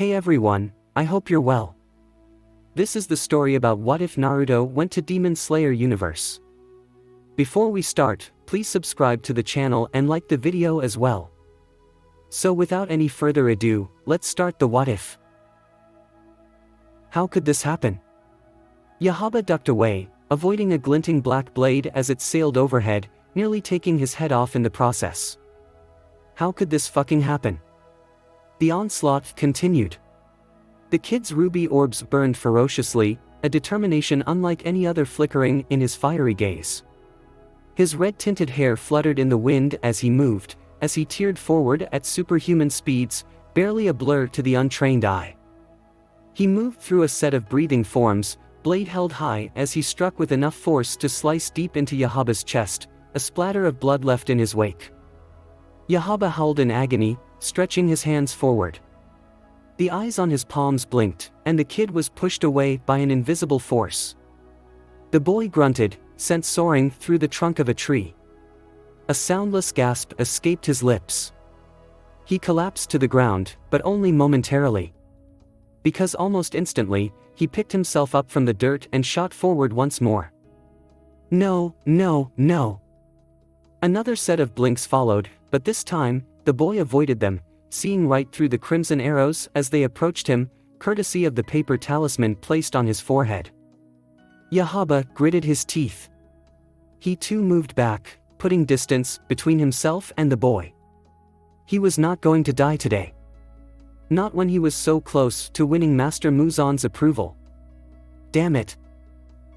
Hey everyone, I hope you're well. This is the story about what if Naruto went to Demon Slayer universe. Before we start, please subscribe to the channel and like the video as well. So without any further ado, let's start the what if. How could this happen? Yahaba ducked away, avoiding a glinting black blade as it sailed overhead, nearly taking his head off in the process. How could this fucking happen? The onslaught continued. The kid's ruby orbs burned ferociously, a determination unlike any other flickering in his fiery gaze. His red-tinted hair fluttered in the wind as he moved, as he teared forward at superhuman speeds, barely a blur to the untrained eye. He moved through a set of breathing forms, blade held high as he struck with enough force to slice deep into Yahaba's chest, a splatter of blood left in his wake. Yahaba howled in agony, stretching his hands forward. The eyes on his palms blinked, and the kid was pushed away by an invisible force. The boy grunted, sent soaring through the trunk of a tree. A soundless gasp escaped his lips. He collapsed to the ground, but only momentarily. Because almost instantly, he picked himself up from the dirt and shot forward once more. No, no, no. Another set of blinks followed, but this time, the boy avoided them, seeing right through the crimson arrows as they approached him, courtesy of the paper talisman placed on his forehead. Yahaba gritted his teeth. He too moved back, putting distance between himself and the boy. He was not going to die today. Not when he was so close to winning Master Muzan's approval. Damn it.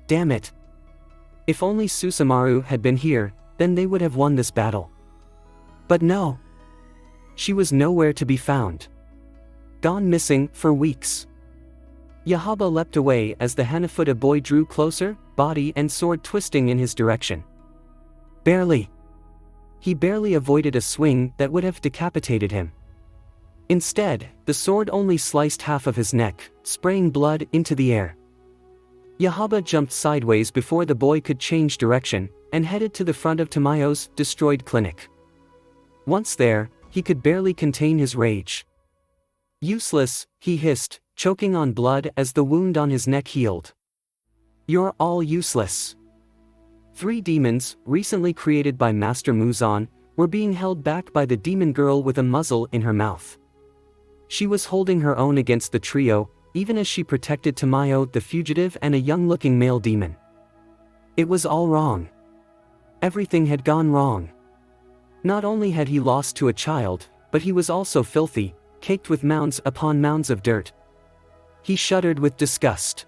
Damn it. If only Susumaru had been here, then they would have won this battle. But no. She was nowhere to be found. Gone missing for weeks. Yahaba leapt away as the Hanafuda boy drew closer, body and sword twisting in his direction. Barely. He barely avoided a swing that would have decapitated him. Instead, the sword only sliced half of his neck, spraying blood into the air. Yahaba jumped sideways before the boy could change direction, and headed to the front of Tamayo's destroyed clinic. Once there, he could barely contain his rage. Useless, he hissed, choking on blood as the wound on his neck healed. You're all useless. 3 demons, recently created by Master Muzan, were being held back by the demon girl with a muzzle in her mouth. She was holding her own against the trio, even as she protected Tamayo the fugitive and a young-looking male demon. It was all wrong. Everything had gone wrong. Not only had he lost to a child, but he was also filthy, caked with mounds upon mounds of dirt. He shuddered with disgust.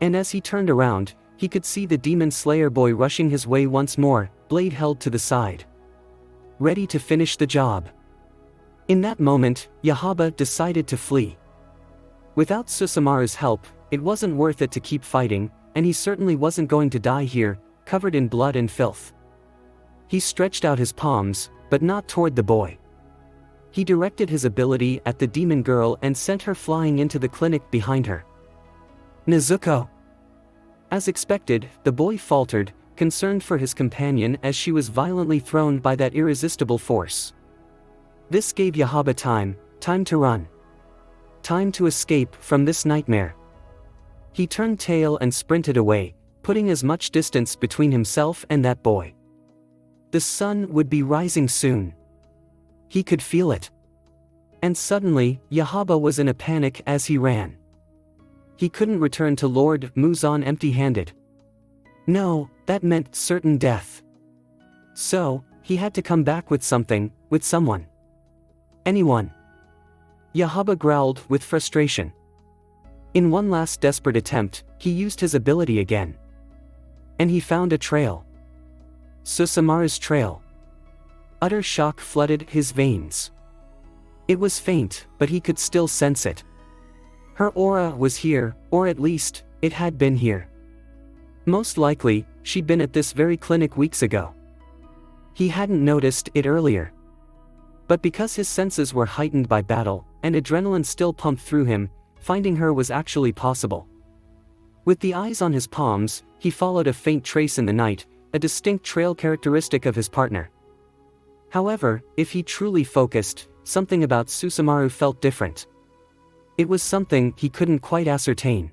And as he turned around, he could see the demon slayer boy rushing his way once more, blade held to the side. Ready to finish the job. In that moment, Yahaba decided to flee. Without Susumaru's help, it wasn't worth it to keep fighting, and he certainly wasn't going to die here, covered in blood and filth. He stretched out his palms, but not toward the boy. He directed his ability at the demon girl and sent her flying into the clinic behind her. Nezuko! As expected, the boy faltered, concerned for his companion as she was violently thrown by that irresistible force. This gave Yahaba time to run. Time to escape from this nightmare. He turned tail and sprinted away, putting as much distance between himself and that boy. The sun would be rising soon. He could feel it. And suddenly, Yahaba was in a panic as he ran. He couldn't return to Lord Muzan empty-handed. No, that meant certain death. So, he had to come back with something, with someone. Anyone. Yahaba growled with frustration. In one last desperate attempt, he used his ability again. And he found a trail. Susumaru's trail. Utter shock flooded his veins. It was faint, but he could still sense it. Her aura was here, or at least, it had been here. Most likely, she'd been at this very clinic weeks ago. He hadn't noticed it earlier. But because his senses were heightened by battle, and adrenaline still pumped through him, finding her was actually possible. With the eyes on his palms, he followed a faint trace in the night, a distinct trail characteristic of his partner. However, if he truly focused, something about Susumaru felt different. It was something he couldn't quite ascertain.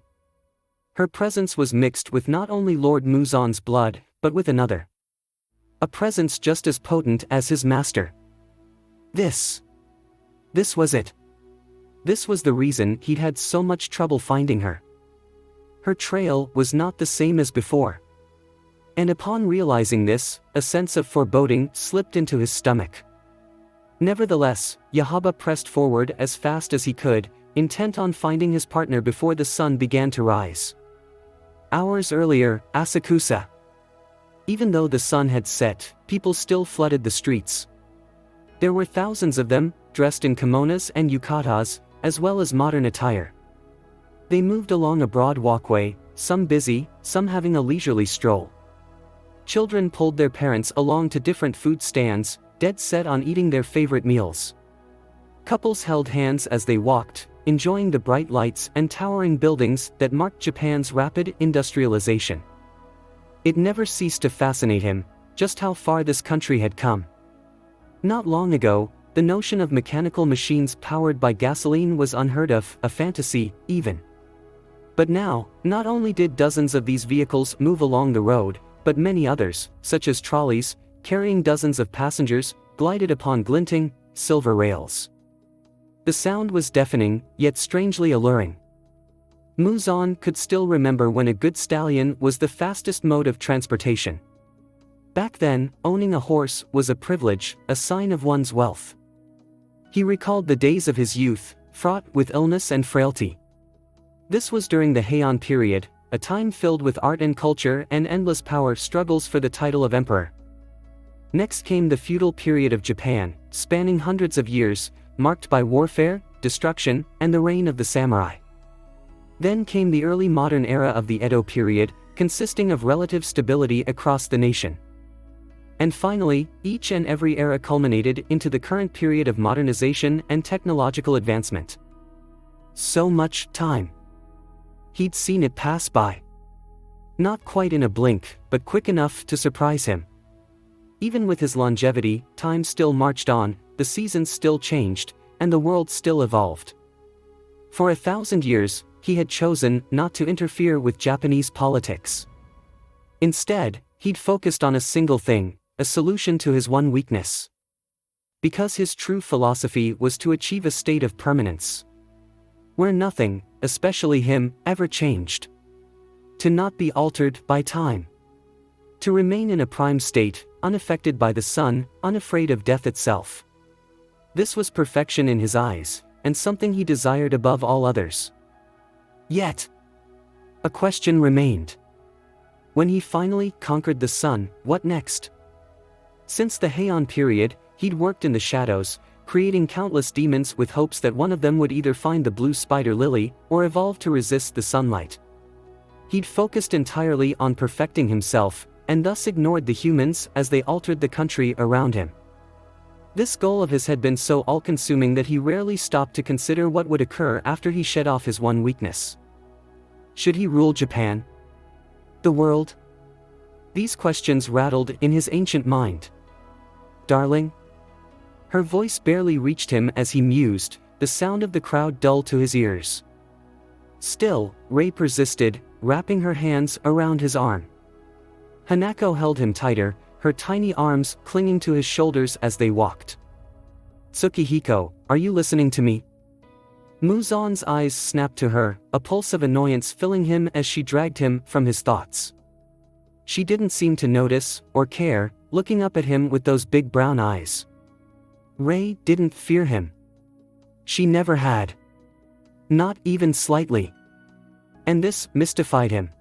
Her presence was mixed with not only Lord Muzan's blood, but with another. A presence just as potent as his master. This was it. This was the reason he'd had so much trouble finding her. Her trail was not the same as before. And upon realizing this, a sense of foreboding slipped into his stomach. Nevertheless, Yahaba pressed forward as fast as he could, intent on finding his partner before the sun began to rise. Hours earlier, Asakusa. Even though the sun had set, people still flooded the streets. There were thousands of them, dressed in kimonos and yukatas, as well as modern attire. They moved along a broad walkway, some busy, some having a leisurely stroll. Children pulled their parents along to different food stands, dead set on eating their favorite meals. Couples held hands as they walked, enjoying the bright lights and towering buildings that marked Japan's rapid industrialization. It never ceased to fascinate him, just how far this country had come. Not long ago, the notion of mechanical machines powered by gasoline was unheard of, a fantasy, even. But now, not only did dozens of these vehicles move along the road, but many others, such as trolleys, carrying dozens of passengers, glided upon glinting, silver rails. The sound was deafening, yet strangely alluring. Muzan could still remember when a good stallion was the fastest mode of transportation. Back then, owning a horse was a privilege, a sign of one's wealth. He recalled the days of his youth, fraught with illness and frailty. This was during the Heian period, a time filled with art and culture and endless power struggles for the title of emperor. Next came the feudal period of Japan, spanning hundreds of years, marked by warfare, destruction, and the reign of the samurai. Then came the early modern era of the Edo period, consisting of relative stability across the nation. And finally, each and every era culminated into the current period of modernization and technological advancement. So much time. He'd seen it pass by. Not quite in a blink, but quick enough to surprise him. Even with his longevity, time still marched on, the seasons still changed, and the world still evolved. For 1,000 years, he had chosen not to interfere with Japanese politics. Instead, he'd focused on a single thing, a solution to his one weakness. Because his true philosophy was to achieve a state of permanence. Where nothing, especially him, ever changed. To not be altered by time. To remain in a prime state, unaffected by the sun, unafraid of death itself. This was perfection in his eyes, and something he desired above all others. Yet, a question remained. When he finally conquered the sun, what next? Since the Heian period, he'd worked in the shadows, creating countless demons with hopes that one of them would either find the blue spider lily, or evolve to resist the sunlight. He'd focused entirely on perfecting himself, and thus ignored the humans as they altered the country around him. This goal of his had been so all-consuming that he rarely stopped to consider what would occur after he shed off his one weakness. Should he rule Japan? The world? These questions rattled in his ancient mind. Darling? Her voice barely reached him as he mused, the sound of the crowd dull to his ears. Still, Rei persisted, wrapping her hands around his arm. Hanako held him tighter, her tiny arms clinging to his shoulders as they walked. Tsukihiko, are you listening to me? Muzan's eyes snapped to her, a pulse of annoyance filling him as she dragged him from his thoughts. She didn't seem to notice, or care, looking up at him with those big brown eyes. Rei didn't fear him. She never had. Not even slightly. And this mystified him.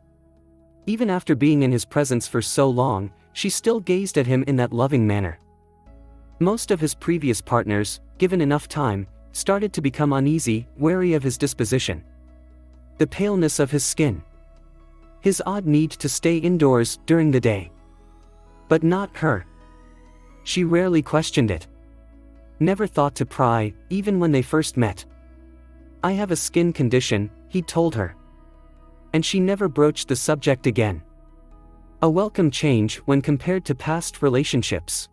Even after being in his presence for so long, she still gazed at him in that loving manner. Most of his previous partners, given enough time, started to become uneasy, wary of his disposition. The paleness of his skin. His odd need to stay indoors during the day. But not her. She rarely questioned it. Never thought to pry, even when they first met. I have a skin condition, he told her. And she never broached the subject again. A welcome change when compared to past relationships.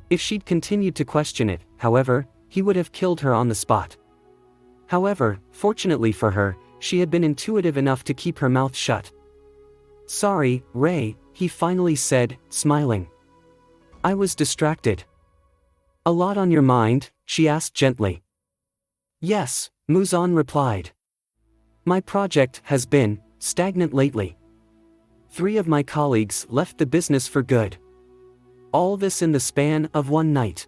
If she'd continued to question it, however, he would have killed her on the spot. However, fortunately for her, she had been intuitive enough to keep her mouth shut. "Sorry, Ray," he finally said, smiling. "I was distracted." "A lot on your mind?" she asked gently. "Yes," Muzan replied. "My project has been stagnant lately. 3 of my colleagues left the business for good. All this in the span of one night."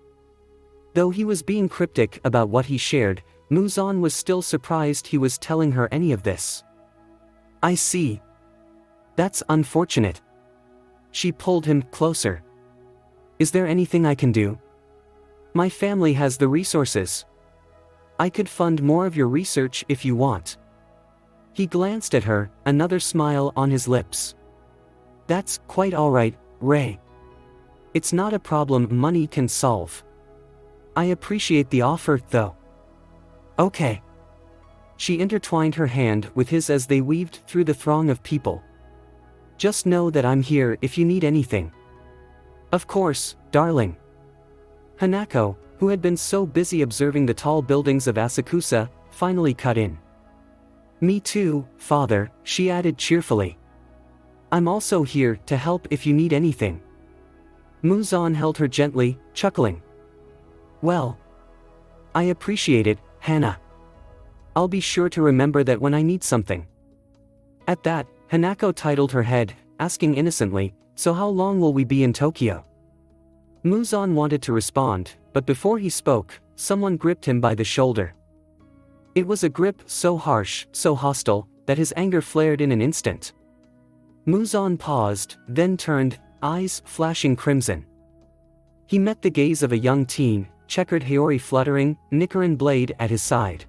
Though he was being cryptic about what he shared, Muzan was still surprised he was telling her any of this. "I see. That's unfortunate." She pulled him closer. "Is there anything I can do? My family has the resources. I could fund more of your research if you want." He glanced at her, another smile on his lips. "That's quite all right, Ray. It's not a problem money can solve. I appreciate the offer, though." "Okay." She intertwined her hand with his as they weaved through the throng of people. "Just know that I'm here if you need anything." "Of course, darling." Hanako, who had been so busy observing the tall buildings of Asakusa, finally cut in. "Me too, father," she added cheerfully. "I'm also here to help if you need anything." Muzan held her gently, chuckling. "Well, I appreciate it, Hana. I'll be sure to remember that when I need something." At that, Hanako titled her head, asking innocently, "So how long will we be in Tokyo?" Muzan wanted to respond, but before he spoke, someone gripped him by the shoulder. It was a grip so harsh, so hostile, that his anger flared in an instant. Muzan paused, then turned, eyes flashing crimson. He met the gaze of a young teen, checkered Haori fluttering, Nichiren blade at his side.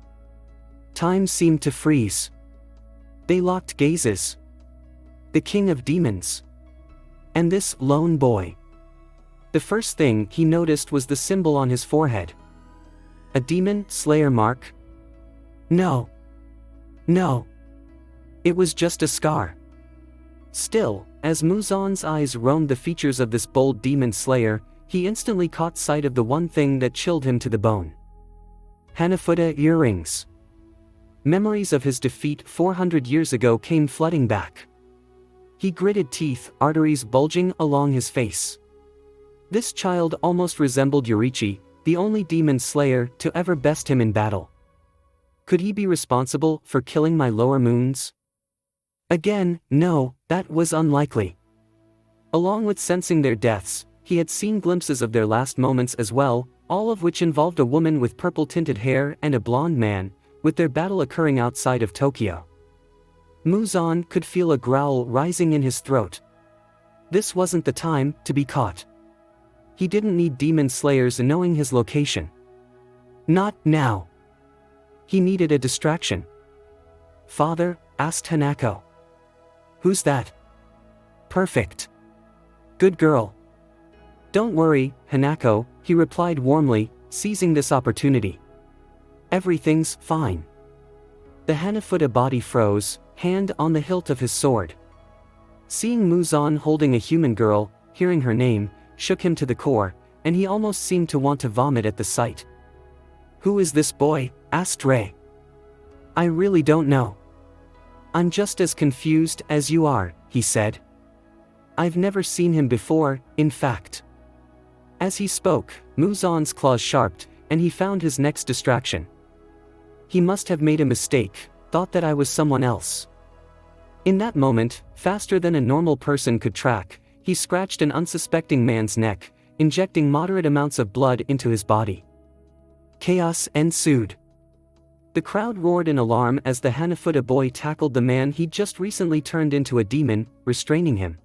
Time seemed to freeze. They locked gazes. The king of demons. And this lone boy. The first thing he noticed was the symbol on his forehead. A demon slayer mark? No. No. It was just a scar. Still, as Muzan's eyes roamed the features of this bold demon slayer, he instantly caught sight of the one thing that chilled him to the bone. Hanafuda earrings. Memories of his defeat 400 years ago came flooding back. He gritted teeth, arteries bulging along his face. This child almost resembled Yorichi, the only demon slayer to ever best him in battle. Could he be responsible for killing my lower moons? Again, no, that was unlikely. Along with sensing their deaths, he had seen glimpses of their last moments as well, all of which involved a woman with purple-tinted hair and a blonde man, with their battle occurring outside of Tokyo. Muzan could feel a growl rising in his throat. This wasn't the time to be caught. He didn't need demon slayers knowing his location. Not now. He needed a distraction. "Father?" asked Hanako. "Who's that?" "Perfect. Good girl." "Don't worry, Hanako," he replied warmly, seizing this opportunity. "Everything's fine." The Hanafuda body froze, hand on the hilt of his sword. Seeing Muzan holding a human girl, hearing her name, shook him to the core, and he almost seemed to want to vomit at the sight. "Who is this boy?" asked Ray. "I really don't know. I'm just as confused as you are," he said. "I've never seen him before, in fact." As he spoke, Muzan's claws sharpened, and he found his next distraction. He must have made a mistake, thought that I was someone else. In that moment, faster than a normal person could track, he scratched an unsuspecting man's neck, injecting moderate amounts of blood into his body. Chaos ensued. The crowd roared in alarm as the Hanafuda boy tackled the man he'd just recently turned into a demon, restraining him.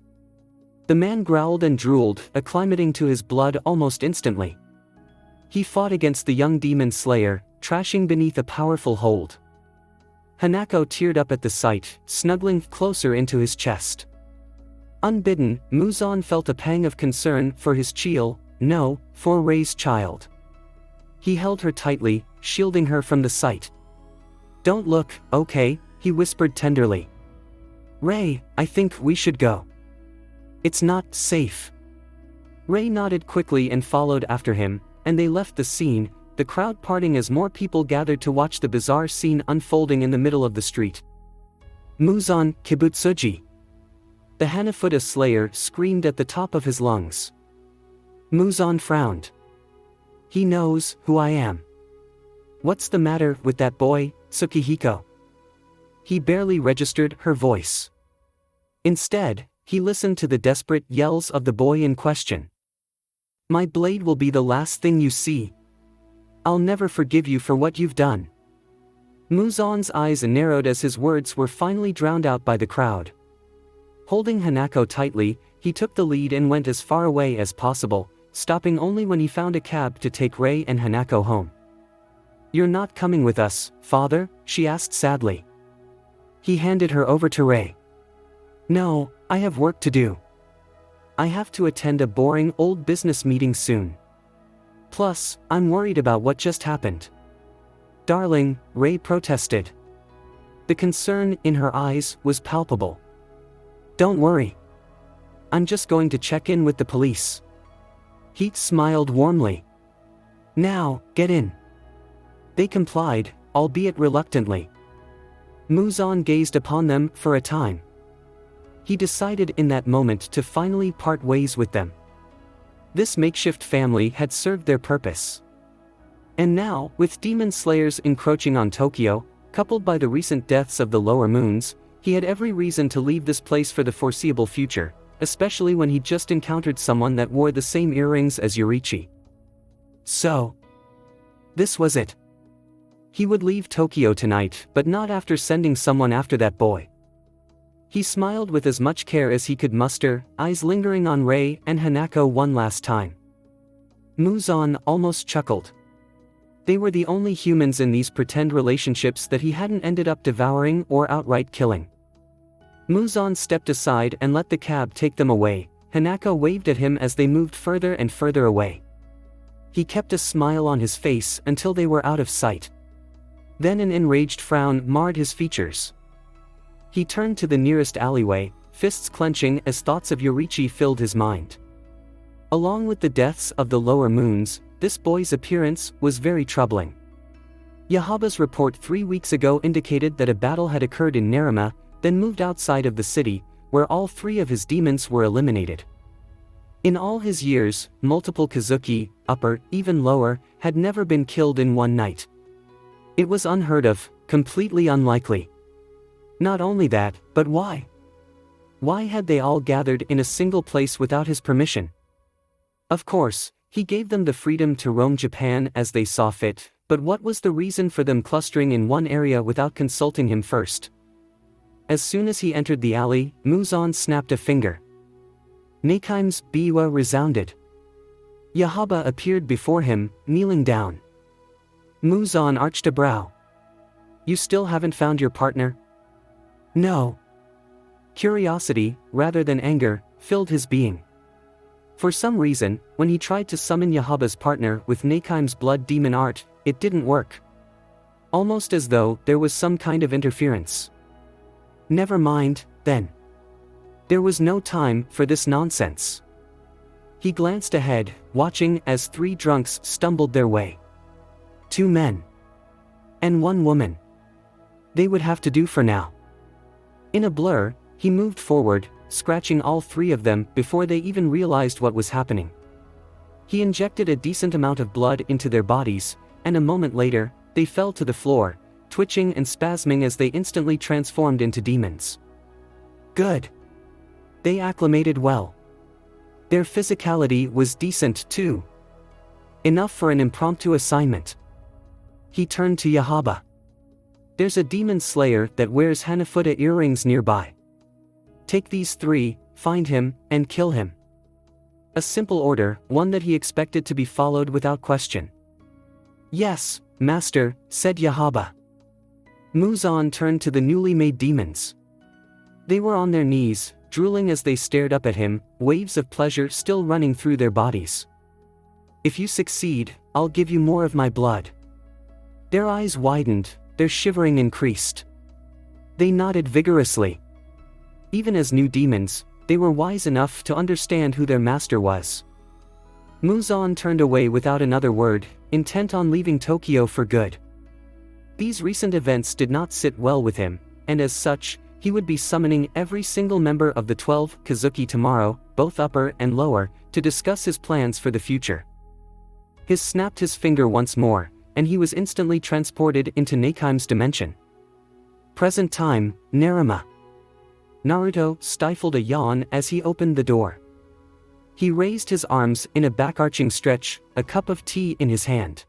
The man growled and drooled, acclimating to his blood almost instantly. He fought against the young demon slayer, trashing beneath a powerful hold. Hanako teared up at the sight, snuggling closer into his chest. Unbidden, Muzan felt a pang of concern for his for Ray's child. He held her tightly, shielding her from the sight. "Don't look, okay," he whispered tenderly. "Ray, I think we should go. It's not safe." Ray nodded quickly and followed after him, and they left the scene, the crowd parting as more people gathered to watch the bizarre scene unfolding in the middle of the street. Muzan Kibutsuji! The Hanafuda Slayer screamed at the top of his lungs. Muzan frowned. He knows who I am. What's the matter with that boy, Tsukihiko? He barely registered her voice. Instead, he listened to the desperate yells of the boy in question. My blade will be the last thing you see. I'll never forgive you for what you've done. Muzan's eyes narrowed as his words were finally drowned out by the crowd. Holding Hanako tightly, he took the lead and went as far away as possible, stopping only when he found a cab to take Rei and Hanako home. You're not coming with us, father? She asked sadly. He handed her over to Rei. No, I have work to do. I have to attend a boring old business meeting soon. Plus, I'm worried about what just happened. Darling, Rei protested. The concern in her eyes was palpable. Don't worry. I'm just going to check in with the police. Heat smiled warmly. Now, get in. They complied, albeit reluctantly. Muzan gazed upon them for a time. He decided in that moment to finally part ways with them. This makeshift family had served their purpose. And now, with demon slayers encroaching on Tokyo, coupled by the recent deaths of the lower moons, he had every reason to leave this place for the foreseeable future, especially when he just encountered someone that wore the same earrings as Yorichi. So, this was it. He would leave Tokyo tonight, but not after sending someone after that boy. He smiled with as much care as he could muster, eyes lingering on Rei and Hanako one last time. Muzan almost chuckled. They were the only humans in these pretend relationships that he hadn't ended up devouring or outright killing. Muzan stepped aside and let the cab take them away. Hanako waved at him as they moved further and further away. He kept a smile on his face until they were out of sight. Then an enraged frown marred his features. He turned to the nearest alleyway, fists clenching as thoughts of Yorichi filled his mind. Along with the deaths of the lower moons, this boy's appearance was very troubling. Yahaba's report 3 weeks ago indicated that a battle had occurred in Nerima, then moved outside of the city, where all 3 of his demons were eliminated. In all his years, multiple Kazuki, upper, even lower, had never been killed in one night. It was unheard of, completely unlikely. Not only that, but why? Why had they all gathered in a single place without his permission? Of course, he gave them the freedom to roam Japan as they saw fit, but what was the reason for them clustering in one area without consulting him first? As soon as he entered the alley, Muzan snapped a finger. Neikim's biwa resounded. Yahaba appeared before him, kneeling down. Muzan arched a brow. You still haven't found your partner? No. Curiosity, rather than anger, filled his being. For some reason, when he tried to summon Yahaba's partner with Neikim's blood demon art, it didn't work. Almost as though there was some kind of interference. Never mind, then. There was no time for this nonsense. He glanced ahead, watching as 3 drunks stumbled their way. 2 men. And 1 woman. They would have to do for now. In a blur, he moved forward, scratching all 3 of them before they even realized what was happening. He injected a decent amount of blood into their bodies, and a moment later, they fell to the floor, twitching and spasming as they instantly transformed into demons. Good. They acclimated well. Their physicality was decent too. Enough for an impromptu assignment. He turned to Yahaba. There's a demon slayer that wears Hanafuda earrings nearby. Take these 3, find him, and kill him. A simple order, one that he expected to be followed without question. Yes, master, said Yahaba. Muzan turned to the newly made demons. They were on their knees, drooling as they stared up at him, waves of pleasure still running through their bodies. If you succeed, I'll give you more of my blood. Their eyes widened, their shivering increased. They nodded vigorously. Even as new demons, they were wise enough to understand who their master was. Muzan turned away without another word, intent on leaving Tokyo for good. These recent events did not sit well with him, and as such, he would be summoning every single member of the 12 Kazuki tomorrow, both upper and lower, to discuss his plans for the future. He snapped his finger once more, and he was instantly transported into Nakeim's dimension. Present time, Nerima. Naruto stifled a yawn as he opened the door. He raised his arms in a back-arching stretch, a cup of tea in his hand.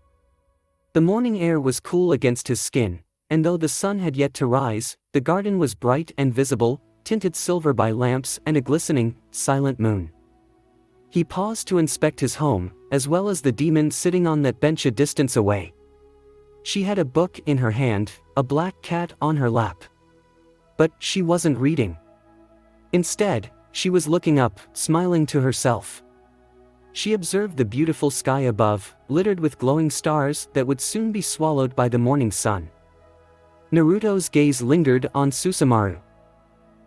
The morning air was cool against his skin, and though the sun had yet to rise, the garden was bright and visible, tinted silver by lamps and a glistening, silent moon. He paused to inspect his home, as well as the demon sitting on that bench a distance away. She had a book in her hand, a black cat on her lap. But she wasn't reading. Instead, she was looking up, smiling to herself. She observed the beautiful sky above, littered with glowing stars that would soon be swallowed by the morning sun. Naruto's gaze lingered on Susumaru.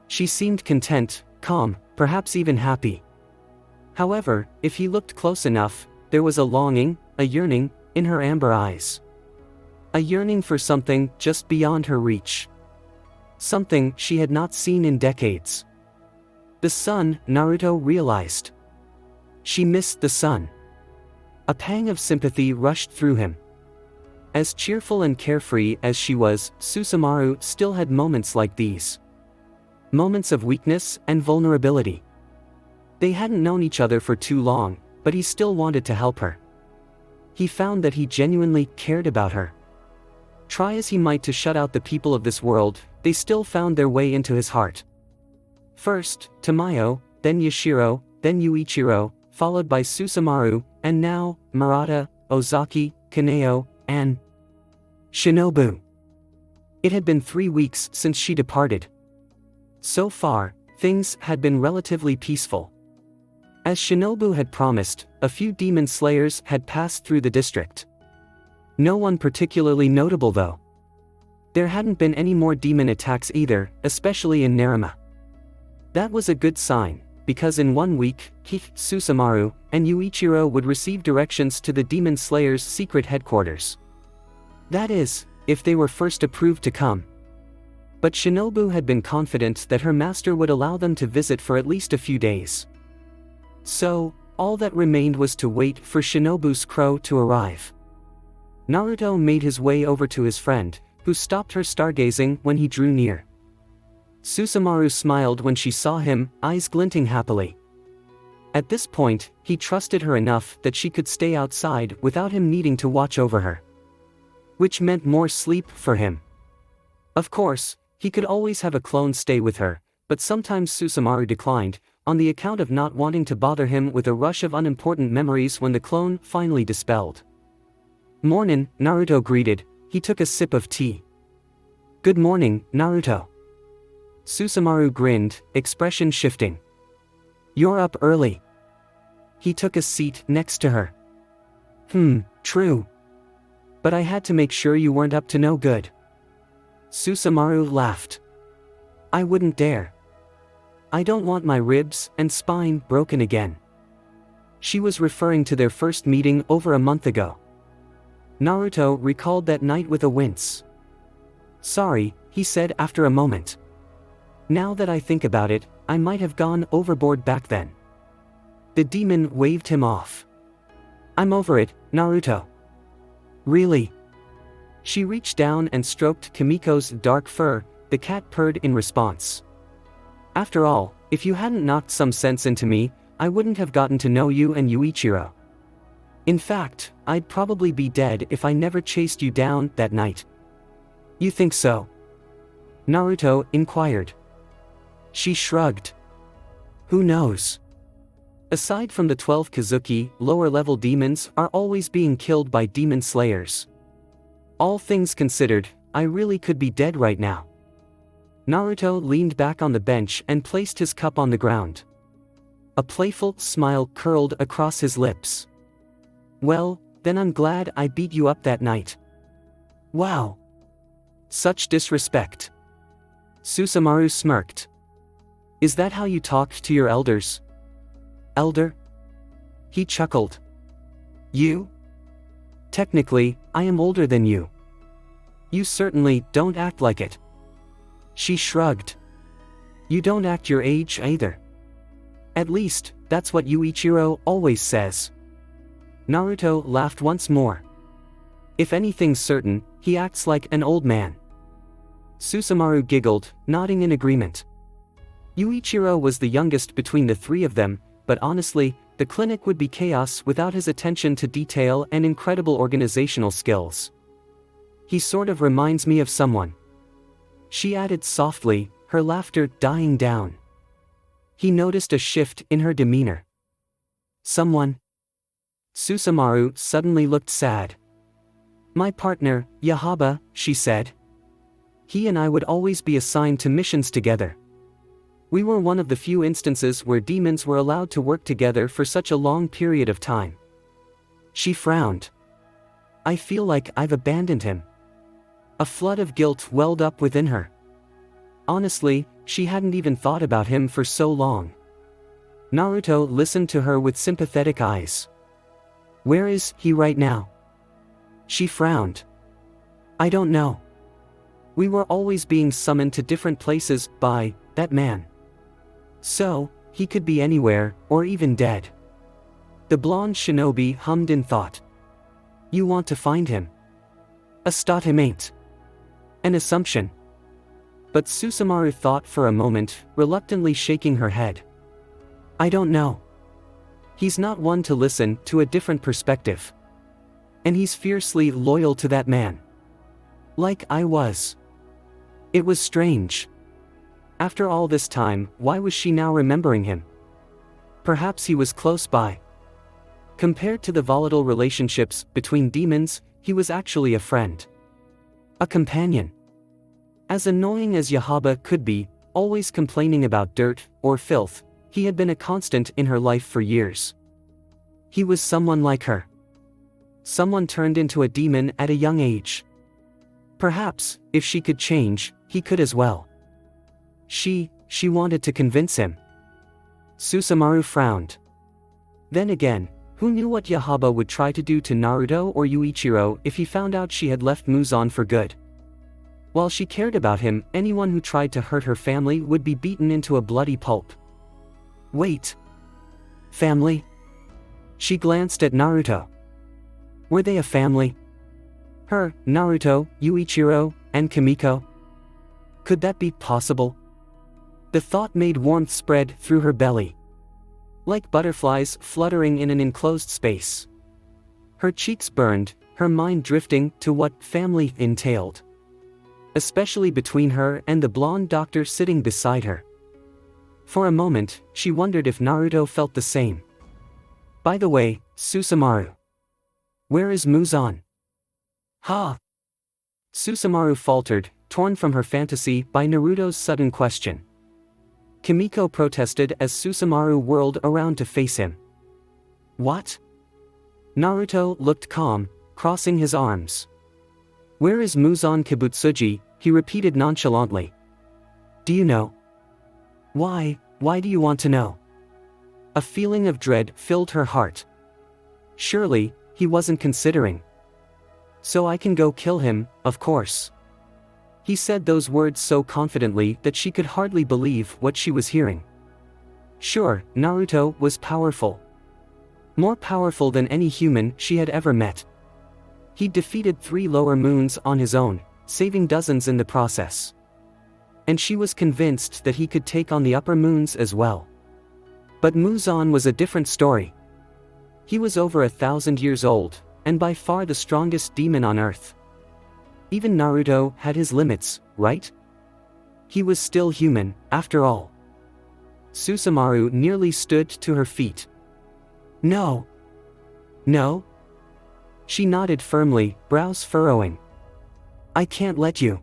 She seemed content, calm, perhaps even happy. However, if he looked close enough, there was a longing, a yearning, in her amber eyes. A yearning for something just beyond her reach. Something she had not seen in decades. The sun, Naruto realized. She missed the sun. A pang of sympathy rushed through him. As cheerful and carefree as she was, Susumaru still had moments like these. Moments of weakness and vulnerability. They hadn't known each other for too long, but he still wanted to help her. He found that he genuinely cared about her. Try as he might to shut out the people of this world, they still found their way into his heart. First, Tamayo, then Yashiro, then Yuichiro, followed by Susumaru, and now, Murata, Ozaki, Kaneo, and Shinobu. It had been 3 weeks since she departed. So far, things had been relatively peaceful. As Shinobu had promised, a few demon slayers had passed through the district. No one particularly notable though. There hadn't been any more demon attacks either, especially in Nerima. That was a good sign, because in 1 week, Susumaru and Yuichiro would receive directions to the demon slayers' secret headquarters. That is, if they were first approved to come. But Shinobu had been confident that her master would allow them to visit for at least a few days. So, all that remained was to wait for Shinobu's crow to arrive. Naruto made his way over to his friend, who stopped her stargazing when he drew near. Susumaru smiled when she saw him, eyes glinting happily. At this point, he trusted her enough that she could stay outside without him needing to watch over her. Which meant more sleep for him. Of course, he could always have a clone stay with her, but sometimes Susumaru declined, on the account of not wanting to bother him with a rush of unimportant memories when the clone finally dispelled. "Mornin'," Naruto greeted. He took a sip of tea. "Good morning, Naruto." Susumaru grinned, expression shifting. "You're up early." He took a seat next to her. True. But I had to make sure you weren't up to no good." Susumaru laughed. "I wouldn't dare. I don't want my ribs and spine broken again." She was referring to their first meeting over a month ago. Naruto recalled that night with a wince. "Sorry," he said after a moment. "Now that I think about it, I might have gone overboard back then." The demon waved him off. "I'm over it, Naruto." "Really?" She reached down and stroked Kimiko's dark fur. The cat purred in response. "After all, if you hadn't knocked some sense into me, I wouldn't have gotten to know you and Yuichiro. In fact, I'd probably be dead if I never chased you down that night." "You think so?" Naruto inquired. She shrugged. "Who knows? Aside from the 12 Kazuki, lower-level demons are always being killed by demon slayers. All things considered, I really could be dead right now." Naruto leaned back on the bench and placed his cup on the ground. A playful smile curled across his lips. "Well, then I'm glad I beat you up that night." "Wow. Such disrespect." Susumaru smirked. "Is that how you talk to your elders?" "Elder?" He chuckled. You? Technically, I am older than you. You certainly don't act like it. She shrugged. You don't act your age either. At least, that's what Yuichiro always says. Naruto laughed once more. If anything's certain, he acts like an old man. Susumaru giggled, nodding in agreement. Yuichiro was the youngest between the three of them, but honestly, the clinic would be chaos without his attention to detail and incredible organizational skills. He sort of reminds me of someone. She added softly, her laughter dying down. He noticed a shift in her demeanor. Someone? Susumaru suddenly looked sad. My partner, Yahaba, she said. He and I would always be assigned to missions together. We were one of the few instances where demons were allowed to work together for such a long period of time. She frowned. I feel like I've abandoned him. A flood of guilt welled up within her. Honestly, she hadn't even thought about him for so long. Naruto listened to her with sympathetic eyes. Where is he right now? She frowned. I don't know. We were always being summoned to different places by that man. So, he could be anywhere, or even dead. The blonde shinobi hummed in thought. You want to find him? A statement. An assumption. But Susumaru thought for a moment, reluctantly shaking her head. I don't know. He's not one to listen to a different perspective. And he's fiercely loyal to that man. Like I was. It was strange. After all this time, why was she now remembering him? Perhaps he was close by. Compared to the volatile relationships between demons, he was actually a friend. A companion. As annoying as Yahaba could be, always complaining about dirt or filth, he had been a constant in her life for years. He was someone like her. Someone turned into a demon at a young age. Perhaps, if she could change, he could as well. She wanted to convince him. Susumaru frowned. Then again, who knew what Yahaba would try to do to Naruto or Yuichiro if he found out she had left Muzan for good? While she cared about him, anyone who tried to hurt her family would be beaten into a bloody pulp. Wait. Family? She glanced at Naruto. Were they a family? Her, Naruto, Yuichiro, and Kimiko? Could that be possible? The thought made warmth spread through her belly. Like butterflies fluttering in an enclosed space. Her cheeks burned, her mind drifting to what family entailed. Especially between her and the blonde doctor sitting beside her. For a moment, she wondered if Naruto felt the same. By the way, Susumaru. Where is Muzan? Ha! Susumaru faltered, torn from her fantasy by Naruto's sudden question. Kimiko protested as Susumaru whirled around to face him. What? Naruto looked calm, crossing his arms. Where is Muzan Kibutsuji? He repeated nonchalantly. Do you know? Why do you want to know? A feeling of dread filled her heart. Surely, he wasn't considering. So I can go kill him, of course. He said those words so confidently that she could hardly believe what she was hearing. Sure, Naruto was powerful. More powerful than any human she had ever met. He'd defeated 3 lower moons on his own, saving dozens in the process. And she was convinced that he could take on the upper moons as well. But Muzan was a different story. He was over 1,000 years old, and by far the strongest demon on Earth. Even Naruto had his limits, right? He was still human, after all. Susumaru nearly stood to her feet. No. No? She nodded firmly, brows furrowing. I can't let you.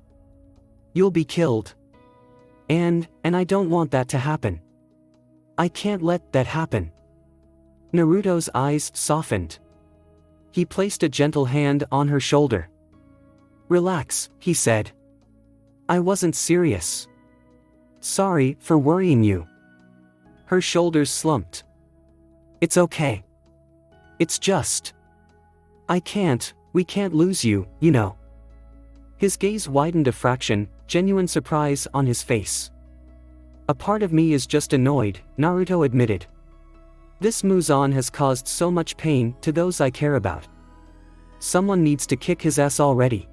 You'll be killed. And I don't want that to happen. I can't let that happen. Naruto's eyes softened. He placed a gentle hand on her shoulder. Relax, he said. I wasn't serious. Sorry for worrying you. Her shoulders slumped. It's okay. It's just. We can't lose you, you know. His gaze widened a fraction, genuine surprise on his face. A part of me is just annoyed, Naruto admitted. This Muzan has caused so much pain to those I care about. Someone needs to kick his ass already.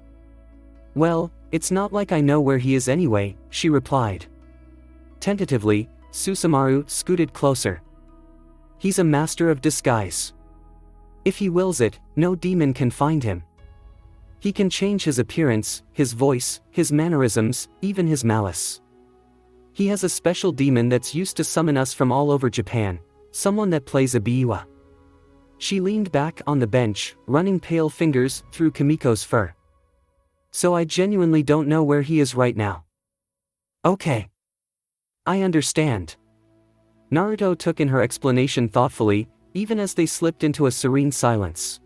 Well, it's not like I know where he is anyway, she replied. Tentatively, Susumaru scooted closer. He's a master of disguise. If he wills it, no demon can find him. He can change his appearance, his voice, his mannerisms, even his malice. He has a special demon that's used to summon us from all over Japan, someone that plays a biwa. She leaned back on the bench, running pale fingers through Kimiko's fur. So I genuinely don't know where he is right now. Okay. I understand. Naruto took in her explanation thoughtfully, even as they slipped into a serene silence.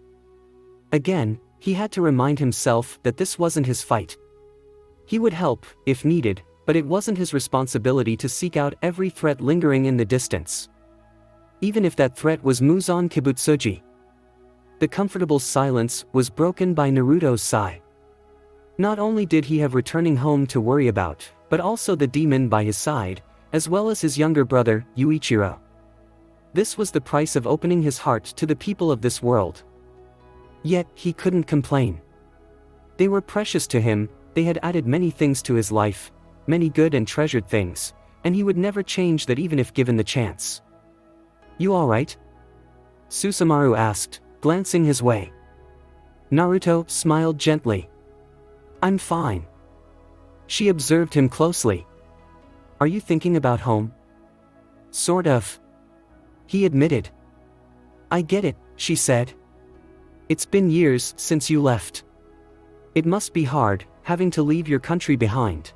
Again, he had to remind himself that this wasn't his fight. He would help, if needed, but it wasn't his responsibility to seek out every threat lingering in the distance. Even if that threat was Muzan Kibutsuji. The comfortable silence was broken by Naruto's sigh. Not only did he have returning home to worry about, but also the demon by his side, as well as his younger brother, Yuichiro. This was the price of opening his heart to the people of this world. Yet, he couldn't complain. They were precious to him, they had added many things to his life, many good and treasured things, and he would never change that even if given the chance. You alright? Susumaru asked, glancing his way. Naruto smiled gently. I'm fine. She observed him closely. Are you thinking about home? Sort of. He admitted. I get it, she said. It's been years since you left. It must be hard, having to leave your country behind.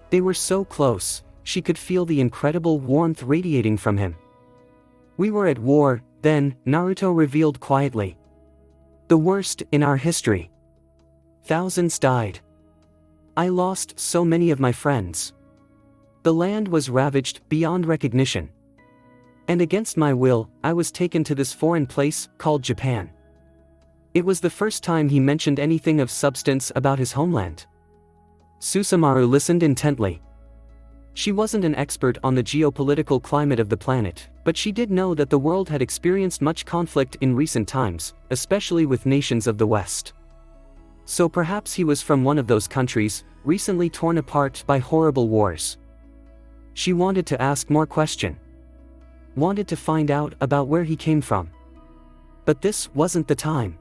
They were so close, she could feel the incredible warmth radiating from him. We were at war, then, Naruto revealed quietly. The worst in our history. Thousands died. I lost so many of my friends. The land was ravaged beyond recognition. And against my will, I was taken to this foreign place called Japan. It was the first time he mentioned anything of substance about his homeland. Susumaru listened intently. She wasn't an expert on the geopolitical climate of the planet, but she did know that the world had experienced much conflict in recent times, especially with nations of the West. So perhaps he was from one of those countries, recently torn apart by horrible wars. She wanted to ask more questions. Wanted to find out about where he came from. But this wasn't the time.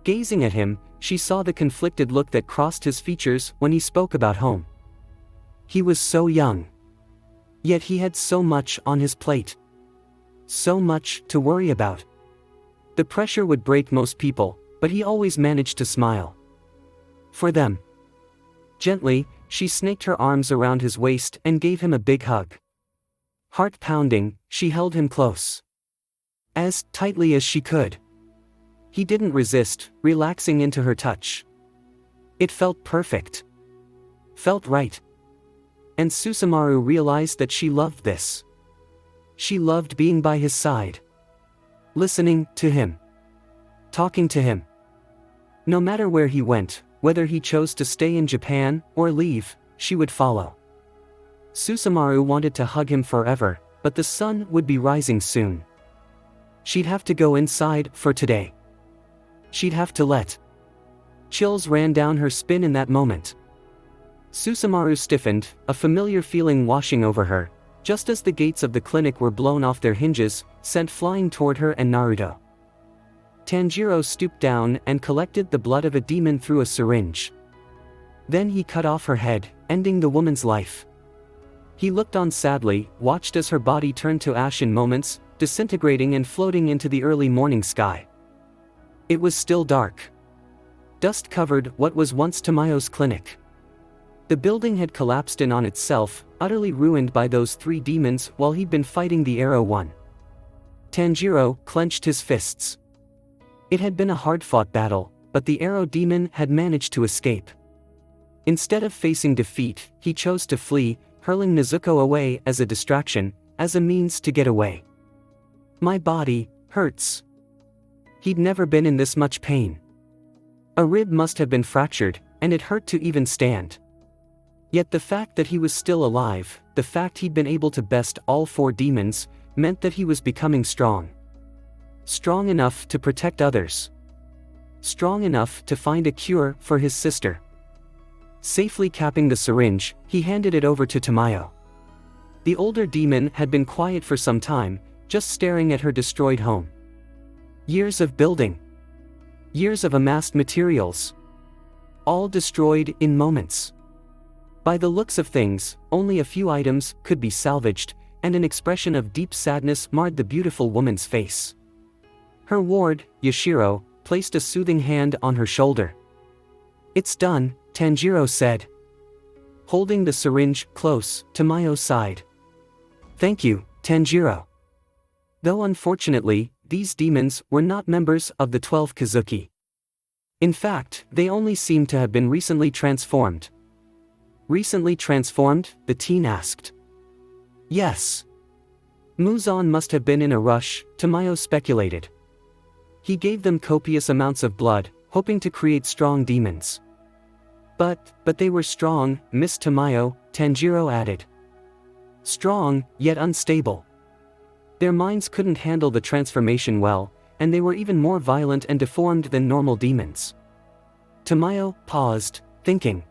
Gazing at him, she saw the conflicted look that crossed his features when he spoke about home. He was so young. Yet he had so much on his plate. So much to worry about. The pressure would break most people, but he always managed to smile. For them. Gently, she snaked her arms around his waist and gave him a big hug. Heart pounding, she held him close. As tightly as she could. He didn't resist, relaxing into her touch. It felt perfect. Felt right. And Susumaru realized that she loved this. She loved being by his side. Listening to him. Talking to him. No matter where he went, whether he chose to stay in Japan or leave, she would follow. Susumaru wanted to hug him forever, but the sun would be rising soon. She'd have to go inside for today. She'd have to let. Chills ran down her spine in that moment. Susumaru stiffened, a familiar feeling washing over her, just as the gates of the clinic were blown off their hinges, sent flying toward her and Naruto. Tanjiro stooped down and collected the blood of a demon through a syringe. Then he cut off her head, ending the woman's life. He looked on sadly, watched as her body turned to ash in moments, disintegrating and floating into the early morning sky. It was still dark. Dust covered what was once Tamayo's clinic. The building had collapsed in on itself, utterly ruined by those three demons while he'd been fighting the Arrow One. Tanjiro clenched his fists. It had been a hard-fought battle, but the Arrow Demon had managed to escape. Instead of facing defeat, he chose to flee, hurling Nezuko away as a distraction, as a means to get away. My body hurts. He'd never been in this much pain. A rib must have been fractured, and it hurt to even stand. Yet the fact that he was still alive, the fact he'd been able to best all 4 demons, meant that he was becoming strong. Strong enough to protect others. Strong enough to find a cure for his sister. Safely capping the syringe, he handed it over to Tamayo. The older demon had been quiet for some time, just staring at her destroyed home. Years of building. Years of amassed materials. All destroyed in moments. By the looks of things, only a few items could be salvaged, and an expression of deep sadness marred the beautiful woman's face. Her ward, Yashiro, placed a soothing hand on her shoulder. "It's done," Tanjiro said, holding the syringe close to Mayo's side. "Thank you, Tanjiro." Though unfortunately, these demons were not members of the 12 Kazuki. In fact, they only seemed to have been recently transformed. Recently transformed? The teen asked. Yes. Muzan must have been in a rush, Tamayo speculated. He gave them copious amounts of blood, hoping to create strong demons. But they were strong, Miss Tamayo, Tanjiro added. Strong, yet unstable. Their minds couldn't handle the transformation well, and they were even more violent and deformed than normal demons. Tamayo paused, thinking.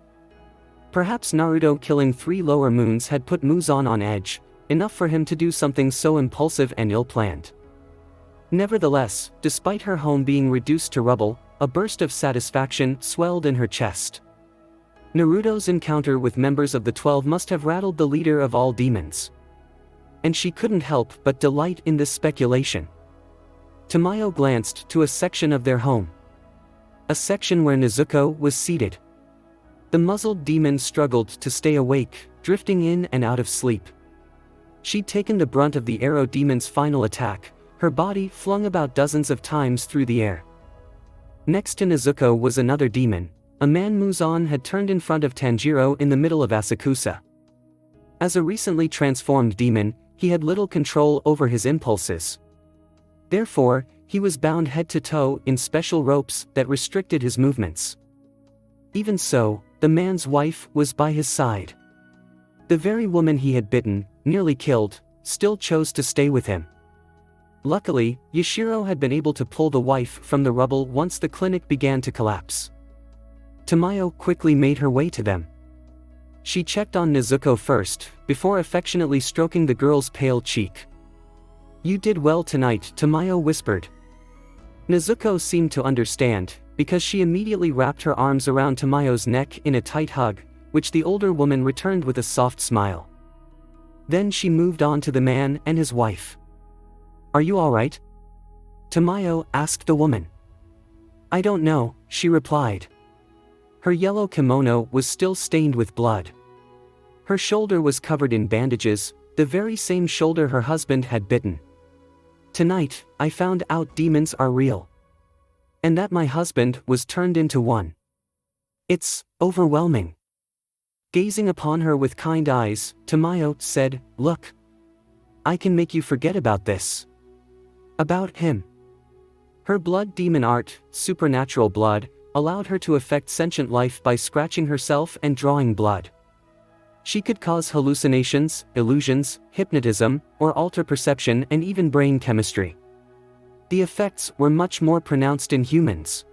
Perhaps Naruto killing 3 lower moons had put Muzan on edge, enough for him to do something so impulsive and ill-planned. Nevertheless, despite her home being reduced to rubble, a burst of satisfaction swelled in her chest. Naruto's encounter with members of the 12 must have rattled the leader of all demons. And she couldn't help but delight in this speculation. Tamayo glanced to a section of their home. A section where Nezuko was seated. The muzzled demon struggled to stay awake, drifting in and out of sleep. She'd taken the brunt of the arrow demon's final attack, her body flung about dozens of times through the air. Next to Nezuko was another demon, a man Muzan had turned in front of Tanjiro in the middle of Asakusa. As a recently transformed demon, he had little control over his impulses. Therefore, he was bound head to toe in special ropes that restricted his movements. Even so, the man's wife was by his side. The very woman he had bitten, nearly killed, still chose to stay with him. Luckily, Yashiro had been able to pull the wife from the rubble once the clinic began to collapse. Tamayo quickly made her way to them. She checked on Nezuko first, before affectionately stroking the girl's pale cheek. "You did well tonight," Tamayo whispered. Nezuko seemed to understand, because she immediately wrapped her arms around Tamayo's neck in a tight hug, which the older woman returned with a soft smile. Then she moved on to the man and his wife. "Are you all right?" Tamayo asked the woman. "I don't know," she replied. Her yellow kimono was still stained with blood. Her shoulder was covered in bandages, the very same shoulder her husband had bitten. "Tonight, I found out demons are real. And that my husband was turned into one. It's overwhelming." Gazing upon her with kind eyes, Tamayo said, "Look. I can make you forget about this. About him." Her blood demon art, supernatural blood, allowed her to affect sentient life by scratching herself and drawing blood. She could cause hallucinations, illusions, hypnotism, or alter perception and even brain chemistry. The effects were much more pronounced in humans.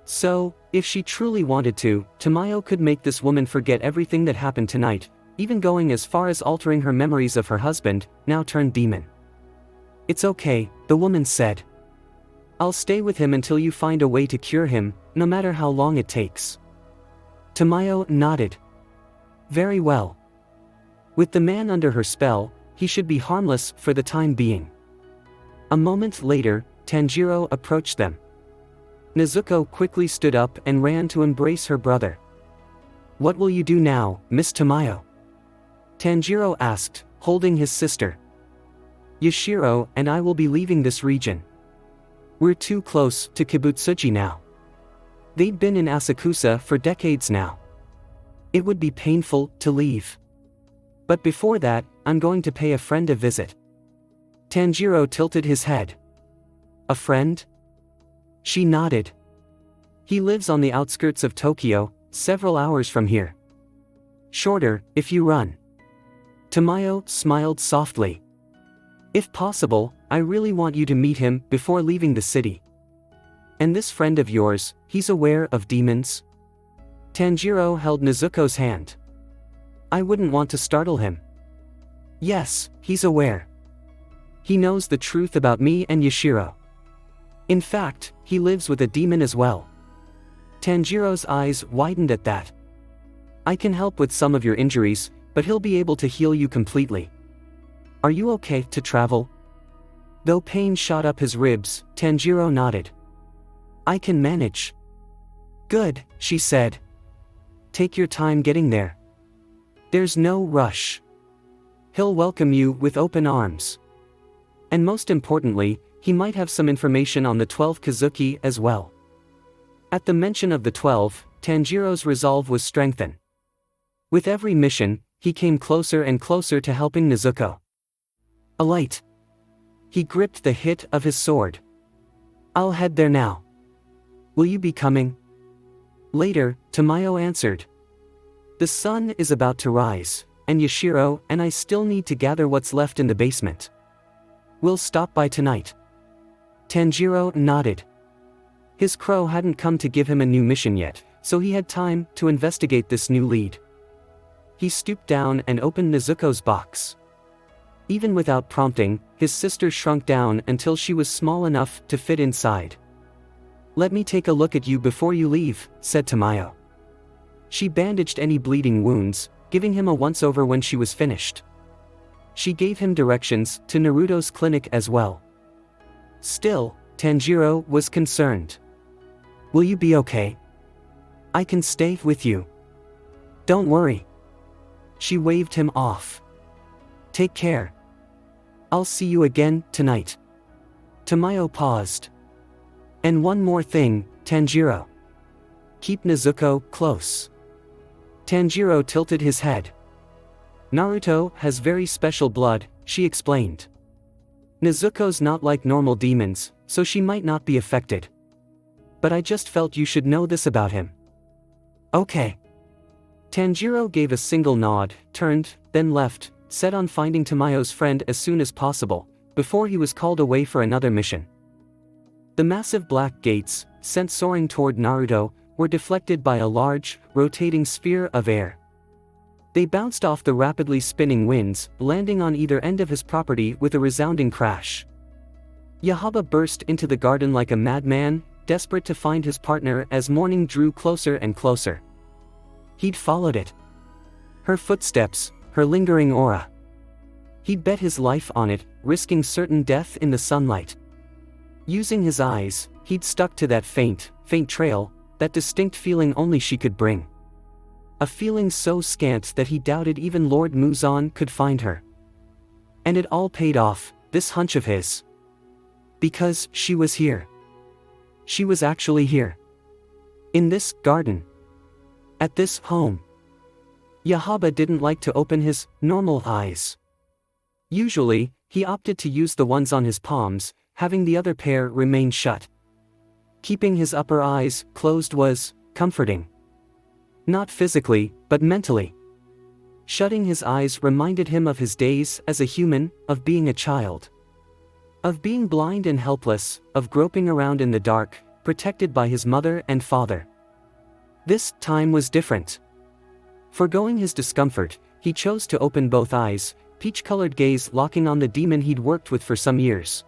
So, if she truly wanted to, Tamayo could make this woman forget everything that happened tonight, even going as far as altering her memories of her husband, now turned demon. "It's okay," the woman said. "I'll stay with him until you find a way to cure him, no matter how long it takes." Tamayo nodded. "Very well. With the man under her spell, he should be harmless for the time being." A moment later, Tanjiro approached them. Nezuko quickly stood up and ran to embrace her brother. "What will you do now, Miss Tamayo?" Tanjiro asked, holding his sister. "Yashiro and I will be leaving this region. We're too close to Kibutsuji now. They'd been in Asakusa for decades now. It would be painful to leave. But before that, I'm going to pay a friend a visit." Tanjiro tilted his head. "A friend? She nodded. He lives on the outskirts of Tokyo, several hours from here. Shorter, if you run. Tamayo smiled softly. If possible, I really want you to meet him before leaving the city. And this friend of yours, he's aware of demons? Tanjiro held Nezuko's hand. I wouldn't want to startle him. Yes, he's aware. He knows the truth about me and Yashiro. In fact, he lives with a demon as well. Tanjiro's eyes widened at that. I can help with some of your injuries, but he'll be able to heal you completely. Are you okay to travel? Though pain shot up his ribs, Tanjiro nodded. I can manage. Good, she said. Take your time getting there. There's no rush. He'll welcome you with open arms. And most importantly, he might have some information on the 12 Kazuki as well. At the mention of the 12, Tanjiro's resolve was strengthened. With every mission, he came closer and closer to helping Nezuko. A light. He gripped the hilt of his sword. I'll head there now. Will you be coming? Later, Tamayo answered. The sun is about to rise, and Yashiro and I still need to gather what's left in the basement. We'll stop by tonight. Tanjiro nodded. His crow hadn't come to give him a new mission yet, so he had time to investigate this new lead. He stooped down and opened Nezuko's box. Even without prompting, his sister shrunk down until she was small enough to fit inside. Let me take a look at you before you leave, said Tamayo. She bandaged any bleeding wounds, giving him a once-over when she was finished. She gave him directions to Naruto's clinic as well. Still, Tanjiro was concerned. Will you be okay? I can stay with you. Don't worry. She waved him off. Take care. I'll see you again tonight. Tamayo paused. And one more thing, Tanjiro. Keep Nezuko close. Tanjiro tilted his head. Naruto has very special blood, she explained. Nezuko's not like normal demons, so she might not be affected. But I just felt you should know this about him. Okay. Tanjiro gave a single nod, turned, then left, set on finding Tamayo's friend as soon as possible, before he was called away for another mission. The massive black gates, sent soaring toward Naruto, were deflected by a large, rotating sphere of air. They bounced off the rapidly spinning winds, landing on either end of his property with a resounding crash. Yahaba burst into the garden like a madman, desperate to find his partner as morning drew closer and closer. He'd followed it. Her footsteps, her lingering aura. He'd bet his life on it, risking certain death in the sunlight. Using his eyes, he'd stuck to that faint trail, that distinct feeling only she could bring. A feeling so scant that he doubted even Lord Muzan could find her. And it all paid off, this hunch of his. Because she was here. She was actually here. In this garden. At this home. Yahaba didn't like to open his normal eyes. Usually, he opted to use the ones on his palms, having the other pair remain shut. Keeping his upper eyes closed was comforting. Not physically, but mentally. Shutting his eyes reminded him of his days as a human, of being a child. Of being blind and helpless, of groping around in the dark, protected by his mother and father. This time was different. Forgoing his discomfort, he chose to open both eyes, peach-colored gaze locking on the demon he'd worked with for some years.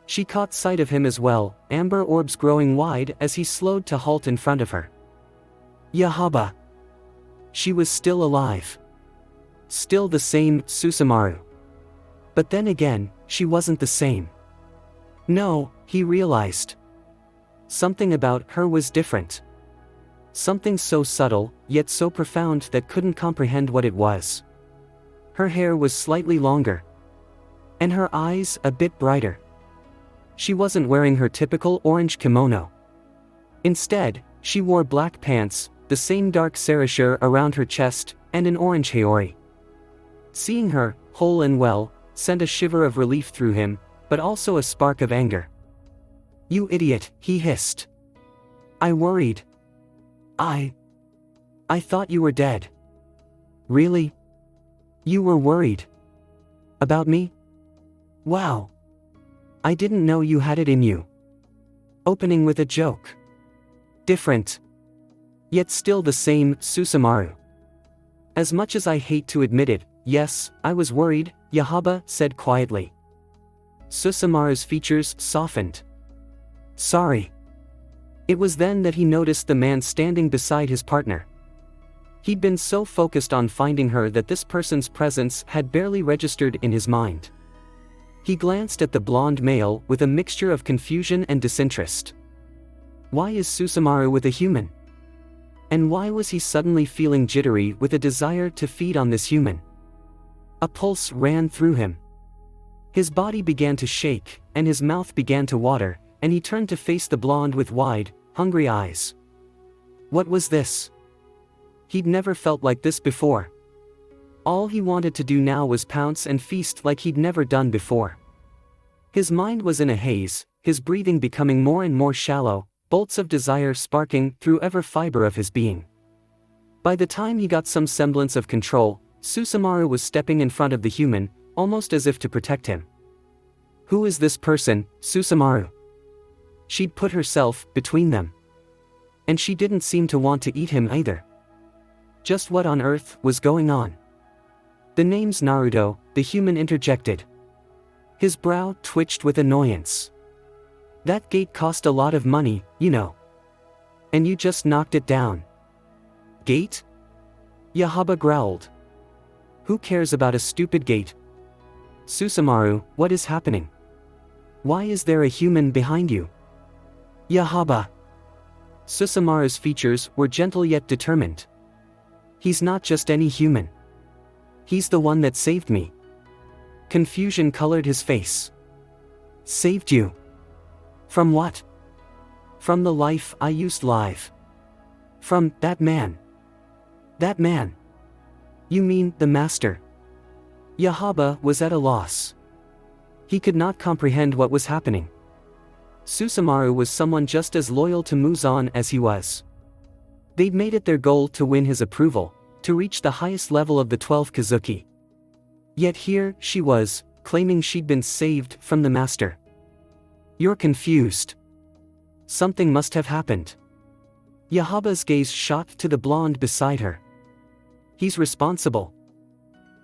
She caught sight of him as well, amber orbs growing wide as he slowed to halt in front of her. Yahaba. She was still alive. Still the same Susumaru. But then again, she wasn't the same. No, he realized. Something about her was different. Something so subtle, yet so profound that couldn't comprehend what it was. Her hair was slightly longer. And her eyes a bit brighter. She wasn't wearing her typical orange kimono. Instead, she wore black pants, the same dark serosure around her chest, and an orange haori. Seeing her, whole and well, sent a shiver of relief through him, but also a spark of anger. You idiot, he hissed. I worried. I thought you were dead. Really? You were worried? About me? Wow. I didn't know you had it in you. Opening with a joke. Different. Yet still the same, Susumaru. As much as I hate to admit it, yes, I was worried, Yahaba said quietly. Susumaru's features softened. Sorry. It was then that he noticed the man standing beside his partner. He'd been so focused on finding her that this person's presence had barely registered in his mind. He glanced at the blonde male with a mixture of confusion and disinterest. Why is Susumaru with a human? And why was he suddenly feeling jittery with a desire to feed on this human? A pulse ran through him. His body began to shake, and his mouth began to water, and he turned to face the blonde with wide, hungry eyes. What was this? He'd never felt like this before. All he wanted to do now was pounce and feast like he'd never done before. His mind was in a haze, his breathing becoming more and more shallow, bolts of desire sparking through every fiber of his being. By the time he got some semblance of control, Susumaru was stepping in front of the human, almost as if to protect him. Who is this person, Susumaru? She'd put herself between them. And she didn't seem to want to eat him either. Just what on earth was going on? The name's Naruto, the human interjected. His brow twitched with annoyance. That gate cost a lot of money, you know. And you just knocked it down. Gate? Yahaba growled. Who cares about a stupid gate? Susumaru, what is happening? Why is there a human behind you? Yahaba. Susumaru's features were gentle yet determined. He's not just any human. He's the one that saved me. Confusion colored his face. Saved you? From what? From the life I used live. From that man. That man. You mean the master? Yahaba was at a loss. He could not comprehend what was happening. Susumaru was someone just as loyal to Muzan as he was. They'd made it their goal to win his approval, to reach the highest level of the 12 Kazuki. Yet here she was, claiming she'd been saved from the master. You're confused. Something must have happened. Yahaba's gaze shot to the blonde beside her. He's responsible.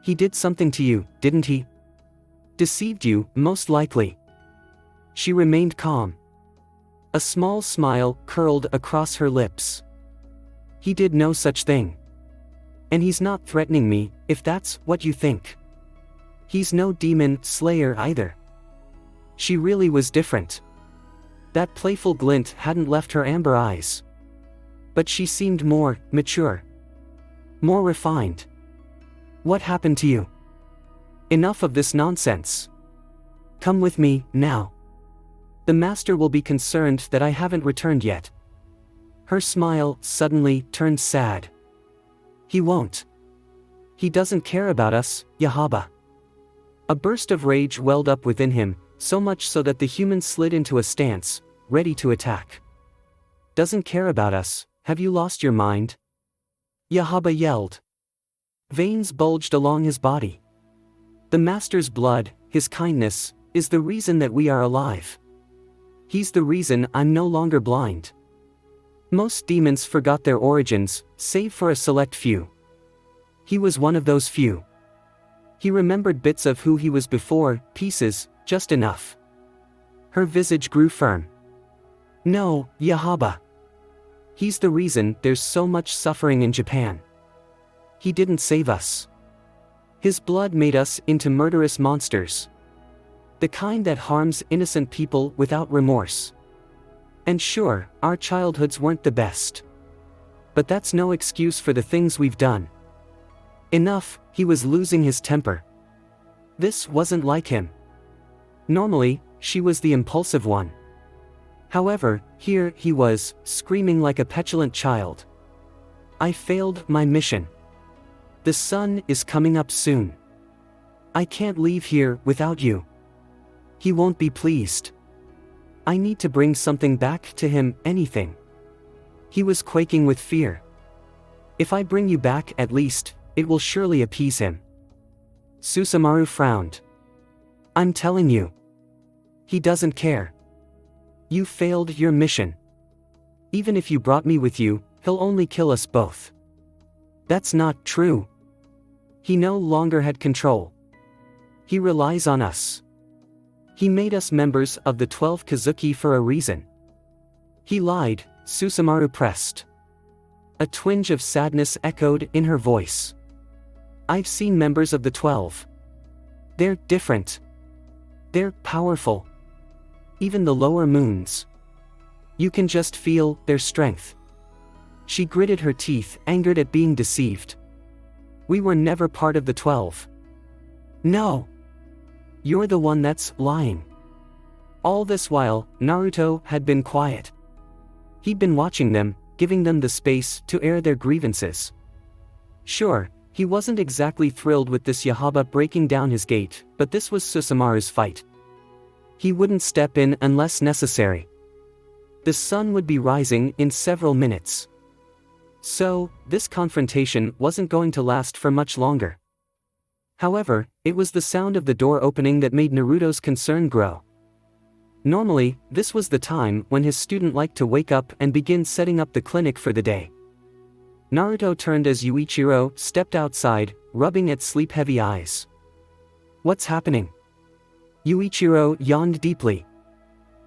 He did something to you, didn't he? Deceived you, most likely. She remained calm. A small smile curled across her lips. He did no such thing. And he's not threatening me, if that's what you think. He's no demon slayer either. She really was different. That playful glint hadn't left her amber eyes. But she seemed more mature. More refined. What happened to you? Enough of this nonsense. Come with me, now. The master will be concerned that I haven't returned yet. Her smile suddenly turned sad. He won't. He doesn't care about us, Yahaba. A burst of rage welled up within him, so much so that the human slid into a stance, ready to attack. Doesn't care about us, have you lost your mind? Yahaba yelled. Veins bulged along his body. The master's blood, his kindness, is the reason that we are alive. He's the reason I'm no longer blind. Most demons forgot their origins, save for a select few. He was one of those few. He remembered bits of who he was before, pieces, just enough. Her visage grew firm. No, Yahaba. He's the reason there's so much suffering in Japan. He didn't save us. His blood made us into murderous monsters. The kind that harms innocent people without remorse. And sure, our childhoods weren't the best. But that's no excuse for the things we've done. Enough, he was losing his temper. This wasn't like him. Normally, she was the impulsive one. However, here he was, screaming like a petulant child. I failed my mission. The sun is coming up soon. I can't leave here without you. He won't be pleased. I need to bring something back to him, anything. He was quaking with fear. If I bring you back at least, it will surely appease him. Susumaru frowned. I'm telling you. He doesn't care. You failed your mission. Even if you brought me with you, he'll only kill us both. That's not true. He no longer had control. He relies on us. He made us members of the 12 Kazuki for a reason. He lied, Susumaru pressed. A twinge of sadness echoed in her voice. I've seen members of the 12. They're different. They're powerful. Even the lower moons. You can just feel their strength. She gritted her teeth, angered at being deceived. We were never part of the 12. No. You're the one that's lying. All this while, Naruto had been quiet. He'd been watching them, giving them the space to air their grievances. Sure, he wasn't exactly thrilled with this Yahaba breaking down his gate, but this was Susumaru's fight. He wouldn't step in unless necessary. The sun would be rising in several minutes. So, this confrontation wasn't going to last for much longer. However, it was the sound of the door opening that made Naruto's concern grow. Normally, this was the time when his student liked to wake up and begin setting up the clinic for the day. Naruto turned as Yuichiro stepped outside, rubbing at sleep-heavy eyes. What's happening? Yuichiro yawned deeply.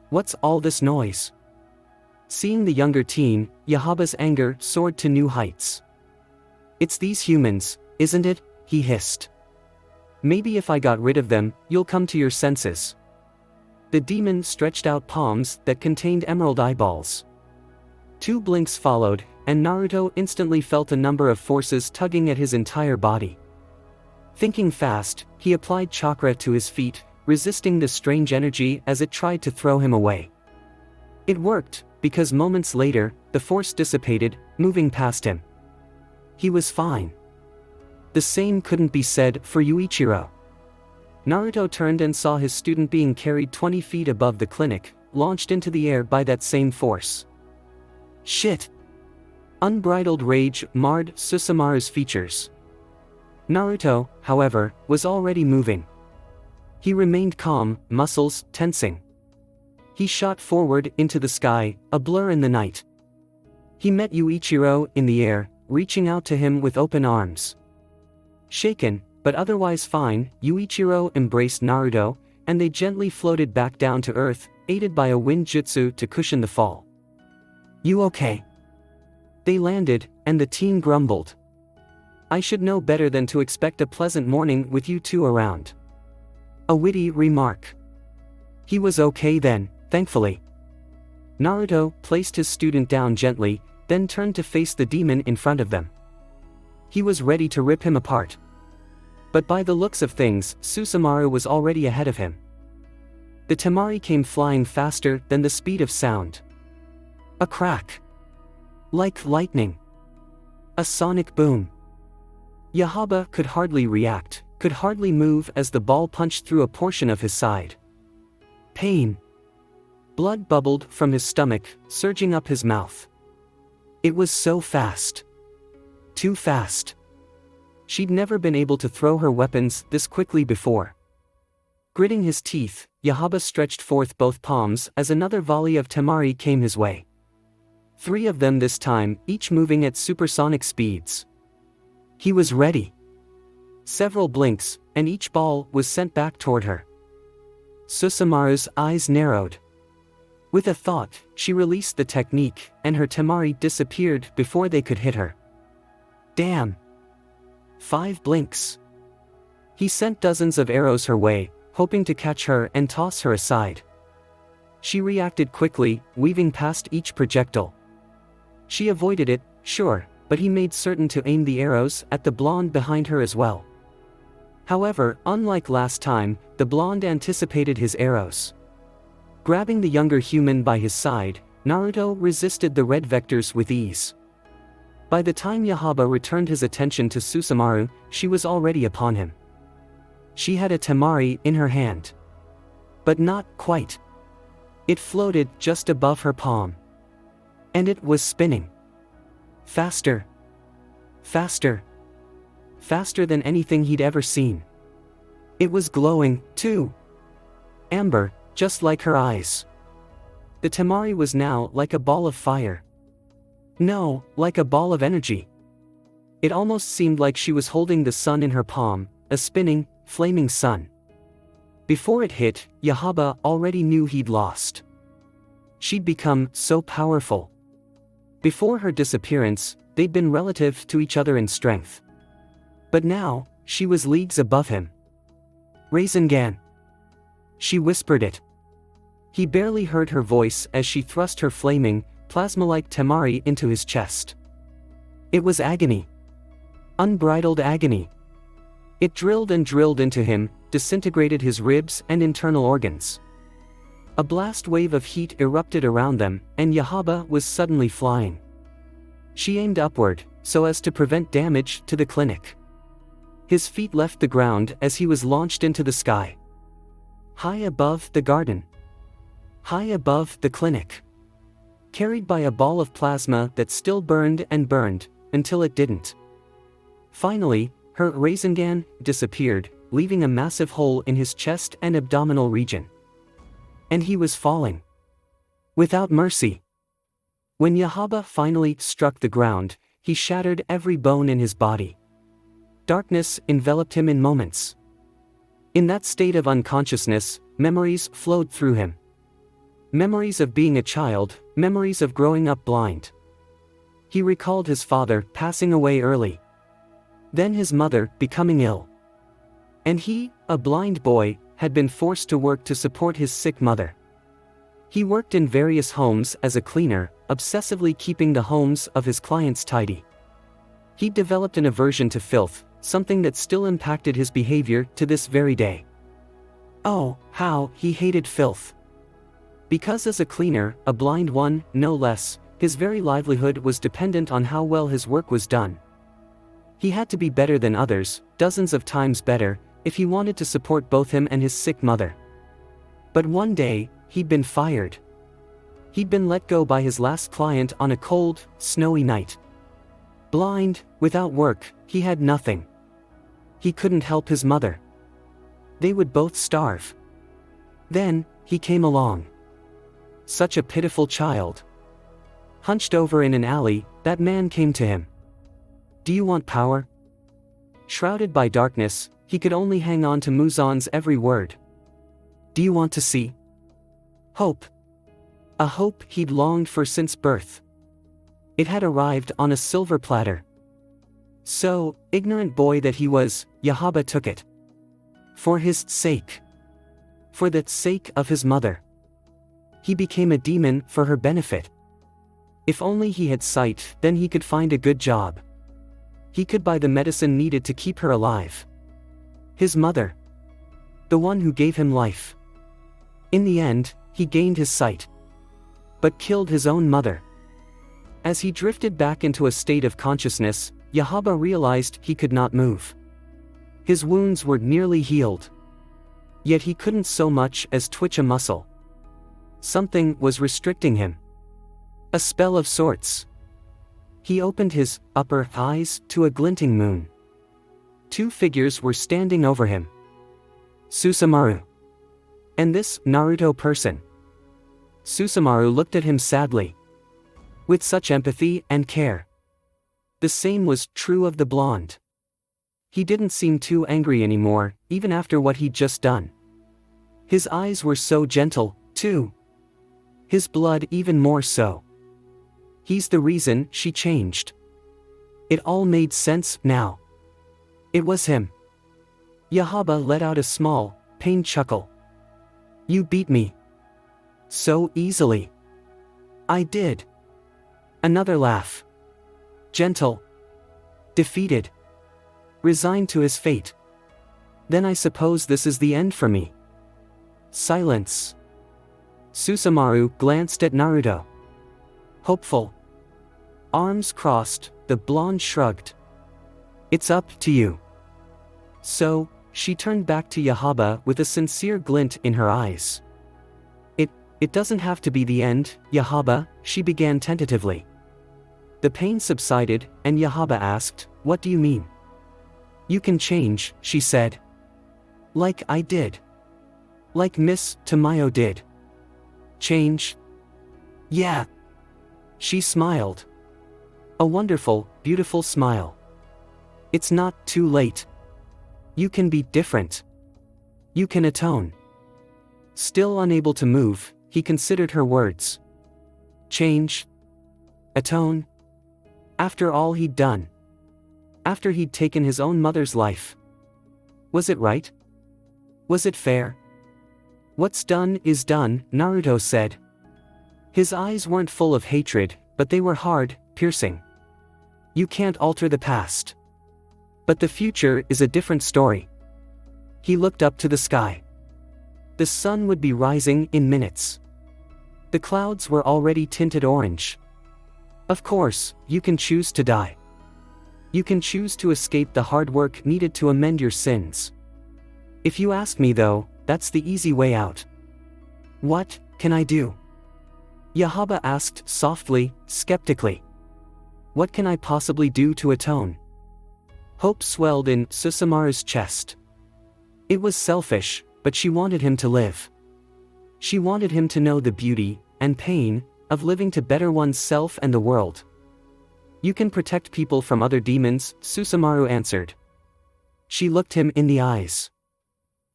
What's all this noise? Seeing the younger teen, Yahaba's anger soared to new heights. It's these humans, isn't it? He hissed. Maybe if I got rid of them, you'll come to your senses. The demon stretched out palms that contained emerald eyeballs. 2 blinks followed, and Naruto instantly felt a number of forces tugging at his entire body. Thinking fast, he applied chakra to his feet, resisting the strange energy as it tried to throw him away. It worked, because moments later, the force dissipated, moving past him. He was fine. The same couldn't be said for Yuichiro. Naruto turned and saw his student being carried 20 feet above the clinic, launched into the air by that same force. Shit! Unbridled rage marred Susumaru's features. Naruto, however, was already moving. He remained calm, muscles tensing. He shot forward into the sky, a blur in the night. He met Yuichiro in the air, reaching out to him with open arms. Shaken, but otherwise fine, Yuichiro embraced Naruto, and they gently floated back down to earth, aided by a wind jutsu to cushion the fall. You okay? They landed, and the teen grumbled. I should know better than to expect a pleasant morning with you two around. A witty remark. He was okay then, thankfully. Naruto placed his student down gently, then turned to face the demon in front of them. He was ready to rip him apart. But by the looks of things, Susumaru was already ahead of him. The Temari came flying faster than the speed of sound. A crack. Like lightning. A sonic boom. Yahaba could hardly react, could hardly move as the ball punched through a portion of his side. Pain. Blood bubbled from his stomach, surging up his mouth. It was so fast. Too fast. She'd never been able to throw her weapons this quickly before. Gritting his teeth, Yahaba stretched forth both palms as another volley of Temari came his way. 3 of them this time, each moving at supersonic speeds. He was ready. Several blinks, and each ball was sent back toward her. Susumaru's eyes narrowed. With a thought, she released the technique, and her Temari disappeared before they could hit her. Damn! 5 blinks. He sent dozens of arrows her way, hoping to catch her and toss her aside. She reacted quickly, weaving past each projectile. She avoided it, sure, but he made certain to aim the arrows at the blonde behind her as well. However, unlike last time, the blonde anticipated his arrows. Grabbing the younger human by his side, Naruto resisted the red vectors with ease. By the time Yahaba returned his attention to Susumaru, she was already upon him. She had a Temari in her hand. But not quite. It floated just above her palm. And it was spinning. Faster. Faster. Faster than anything he'd ever seen. It was glowing, too. Amber, just like her eyes. The Temari was now like a ball of fire. No, like a ball of energy. It almost seemed like she was holding the sun in her palm, a spinning, flaming sun. Before it hit, Yahaba already knew he'd lost. She'd become so powerful. Before her disappearance, they'd been relative to each other in strength. But now, she was leagues above him. Rasengan. She whispered it. He barely heard her voice as she thrust her flaming, plasma-like Temari into his chest. It was agony. Unbridled agony. It drilled and drilled into him, disintegrated his ribs and internal organs. A blast wave of heat erupted around them, and Yahaba was suddenly flying. She aimed upward, so as to prevent damage to the clinic. His feet left the ground as he was launched into the sky. High above the garden. High above the clinic. Carried by a ball of plasma that still burned and burned, until it didn't. Finally, her Rasengan disappeared, leaving a massive hole in his chest and abdominal region. And he was falling. Without mercy. When Yahaba finally struck the ground, he shattered every bone in his body. Darkness enveloped him in moments. In that state of unconsciousness, memories flowed through him. Memories of being a child, memories of growing up blind. He recalled his father passing away early. Then his mother becoming ill. And he, a blind boy, had been forced to work to support his sick mother. He worked in various homes as a cleaner, obsessively keeping the homes of his clients tidy. He developed an aversion to filth, something that still impacted his behavior to this very day. Oh, how he hated filth. Because as a cleaner, a blind one, no less, his very livelihood was dependent on how well his work was done. He had to be better than others, dozens of times better, if he wanted to support both him and his sick mother. But one day, he'd been fired. He'd been let go by his last client on a cold, snowy night. Blind, without work, he had nothing. He couldn't help his mother. They would both starve. Then, he came along. Such a pitiful child. Hunched over in an alley, that man came to him. Do you want power? Shrouded by darkness, he could only hang on to Muzan's every word. Do you want to see? Hope. A hope he'd longed for since birth. It had arrived on a silver platter. So, ignorant boy that he was, Yahaba took it. For his sake. For the sake of his mother. He became a demon for her benefit. If only he had sight, then he could find a good job. He could buy the medicine needed to keep her alive. His mother. The one who gave him life. In the end, he gained his sight. But killed his own mother. As he drifted back into a state of consciousness, Yahaba realized he could not move. His wounds were nearly healed. Yet he couldn't so much as twitch a muscle. Something was restricting him. A spell of sorts. He opened his upper eyes to a glinting moon. Two figures were standing over him. Susumaru. And this Naruto person. Susumaru looked at him sadly. With such empathy and care. The same was true of the blonde. He didn't seem too angry anymore, even after what he'd just done. His eyes were so gentle, too. His blood even more so. He's the reason she changed. It all made sense now. It was him. Yahaba let out a small, pained chuckle. You beat me. So easily. I did. Another laugh. Gentle. Defeated. Resigned to his fate. Then I suppose this is the end for me. Silence. Susumaru glanced at Naruto. Hopeful. Arms crossed, the blonde shrugged. It's up to you. So, she turned back to Yahaba with a sincere glint in her eyes. It doesn't have to be the end, Yahaba, she began tentatively. The pain subsided, and Yahaba asked, "What do you mean?" "You can change," she said. "Like I did. Like Miss Tamayo did." "Change?" "Yeah." She smiled. A wonderful, beautiful smile. "It's not too late. You can be different. You can atone." Still unable to move, he considered her words. Change? Atone? After all he'd done. After he'd taken his own mother's life. Was it right? Was it fair? "What's done is done," Naruto said. His eyes weren't full of hatred, but they were hard, piercing. "You can't alter the past. But the future is a different story." He looked up to the sky. The sun would be rising in minutes. The clouds were already tinted orange. Of course, you can choose to die. You can choose to escape the hard work needed to amend your sins. If you ask me though, that's the easy way out. "What can I do?" Yahaba asked softly, skeptically. "What can I possibly do to atone?" Hope swelled in Susumaru's chest. It was selfish, but she wanted him to live. She wanted him to know the beauty and pain of living to better oneself and the world. "You can protect people from other demons," Susumaru answered. She looked him in the eyes.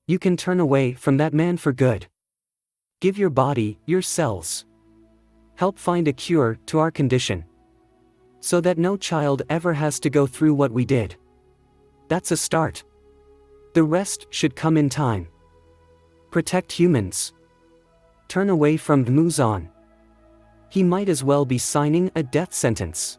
"You can turn away from that man for good. Give your body, your cells. Help find a cure to our condition. So that no child ever has to go through what we did. That's a start. The rest should come in time. Protect humans. Turn away from Muzan. He might as well be signing a death sentence."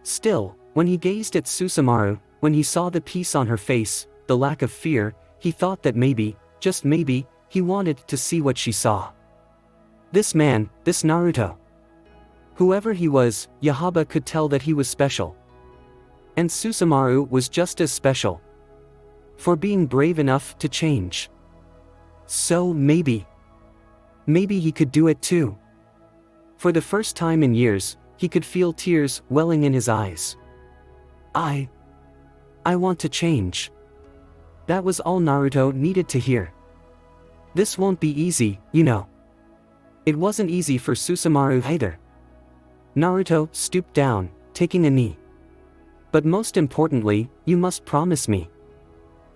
Still, when he gazed at Susumaru, when he saw the peace on her face, the lack of fear, he thought that maybe, just maybe, he wanted to see what she saw. This man, this Naruto. Whoever he was, Yahaba could tell that he was special. And Susumaru was just as special. For being brave enough to change. So maybe he could do it too. For the first time in years, he could feel tears welling in his eyes. I want to change." That was all Naruto needed to hear. This won't be easy, you know. It wasn't easy for Susumaru either. Naruto stooped down, taking a knee. "But most importantly, you must promise me.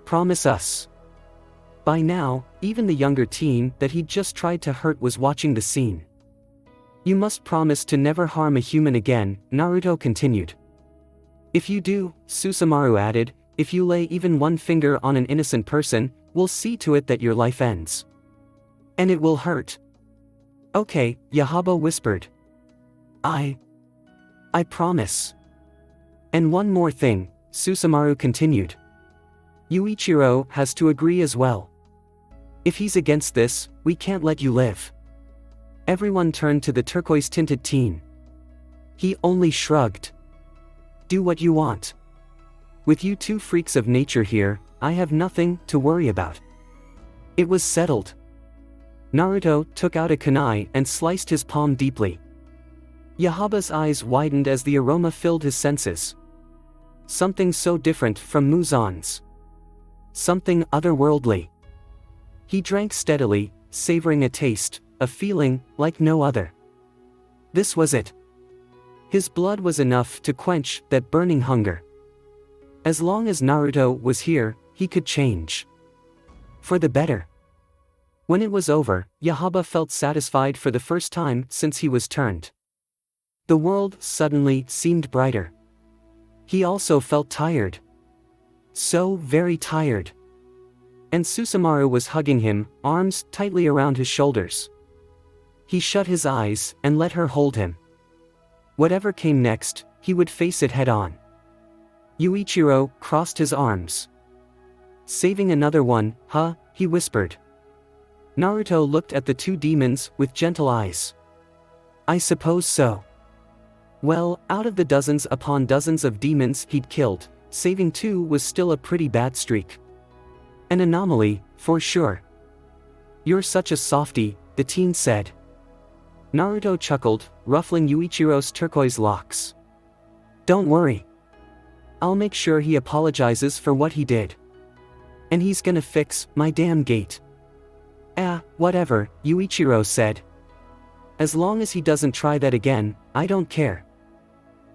Promise us." By now, even the younger teen that he'd just tried to hurt was watching the scene. "You must promise to never harm a human again," Naruto continued. "If you do," Susumaru added, "if you lay even one finger on an innocent person, we'll see to it that your life ends. And it will hurt." "Okay," Yahaba whispered. I promise." "And one more thing," Susumaru continued. "Yuichiro has to agree as well. If he's against this, we can't let you live." Everyone turned to the turquoise-tinted teen. He only shrugged. "Do what you want. With you two freaks of nature here, I have nothing to worry about." It was settled. Naruto took out a kunai and sliced his palm deeply. Yahaba's eyes widened as the aroma filled his senses. Something so different from Muzan's. Something otherworldly. He drank steadily, savoring a taste, a feeling like no other. This was it. His blood was enough to quench that burning hunger. As long as Naruto was here, he could change. For the better. When it was over, Yahaba felt satisfied for the first time since he was turned. The world suddenly seemed brighter. He also felt tired. So very tired. And Susumaru was hugging him, arms tightly around his shoulders. He shut his eyes and let her hold him. Whatever came next, he would face it head on. Yuichiro crossed his arms. "Saving another one, huh?" he whispered. Naruto looked at the two demons with gentle eyes. "I suppose so." Well, out of the dozens upon dozens of demons he'd killed, saving two was still a pretty bad streak. An anomaly, for sure. "You're such a softie," the teen said. Naruto chuckled, ruffling Yuichiro's turquoise locks. Don't worry. I'll make sure he apologizes for what he did. And he's gonna fix my damn gate. Whatever, Yuichiro said. As long as he doesn't try that again, I don't care.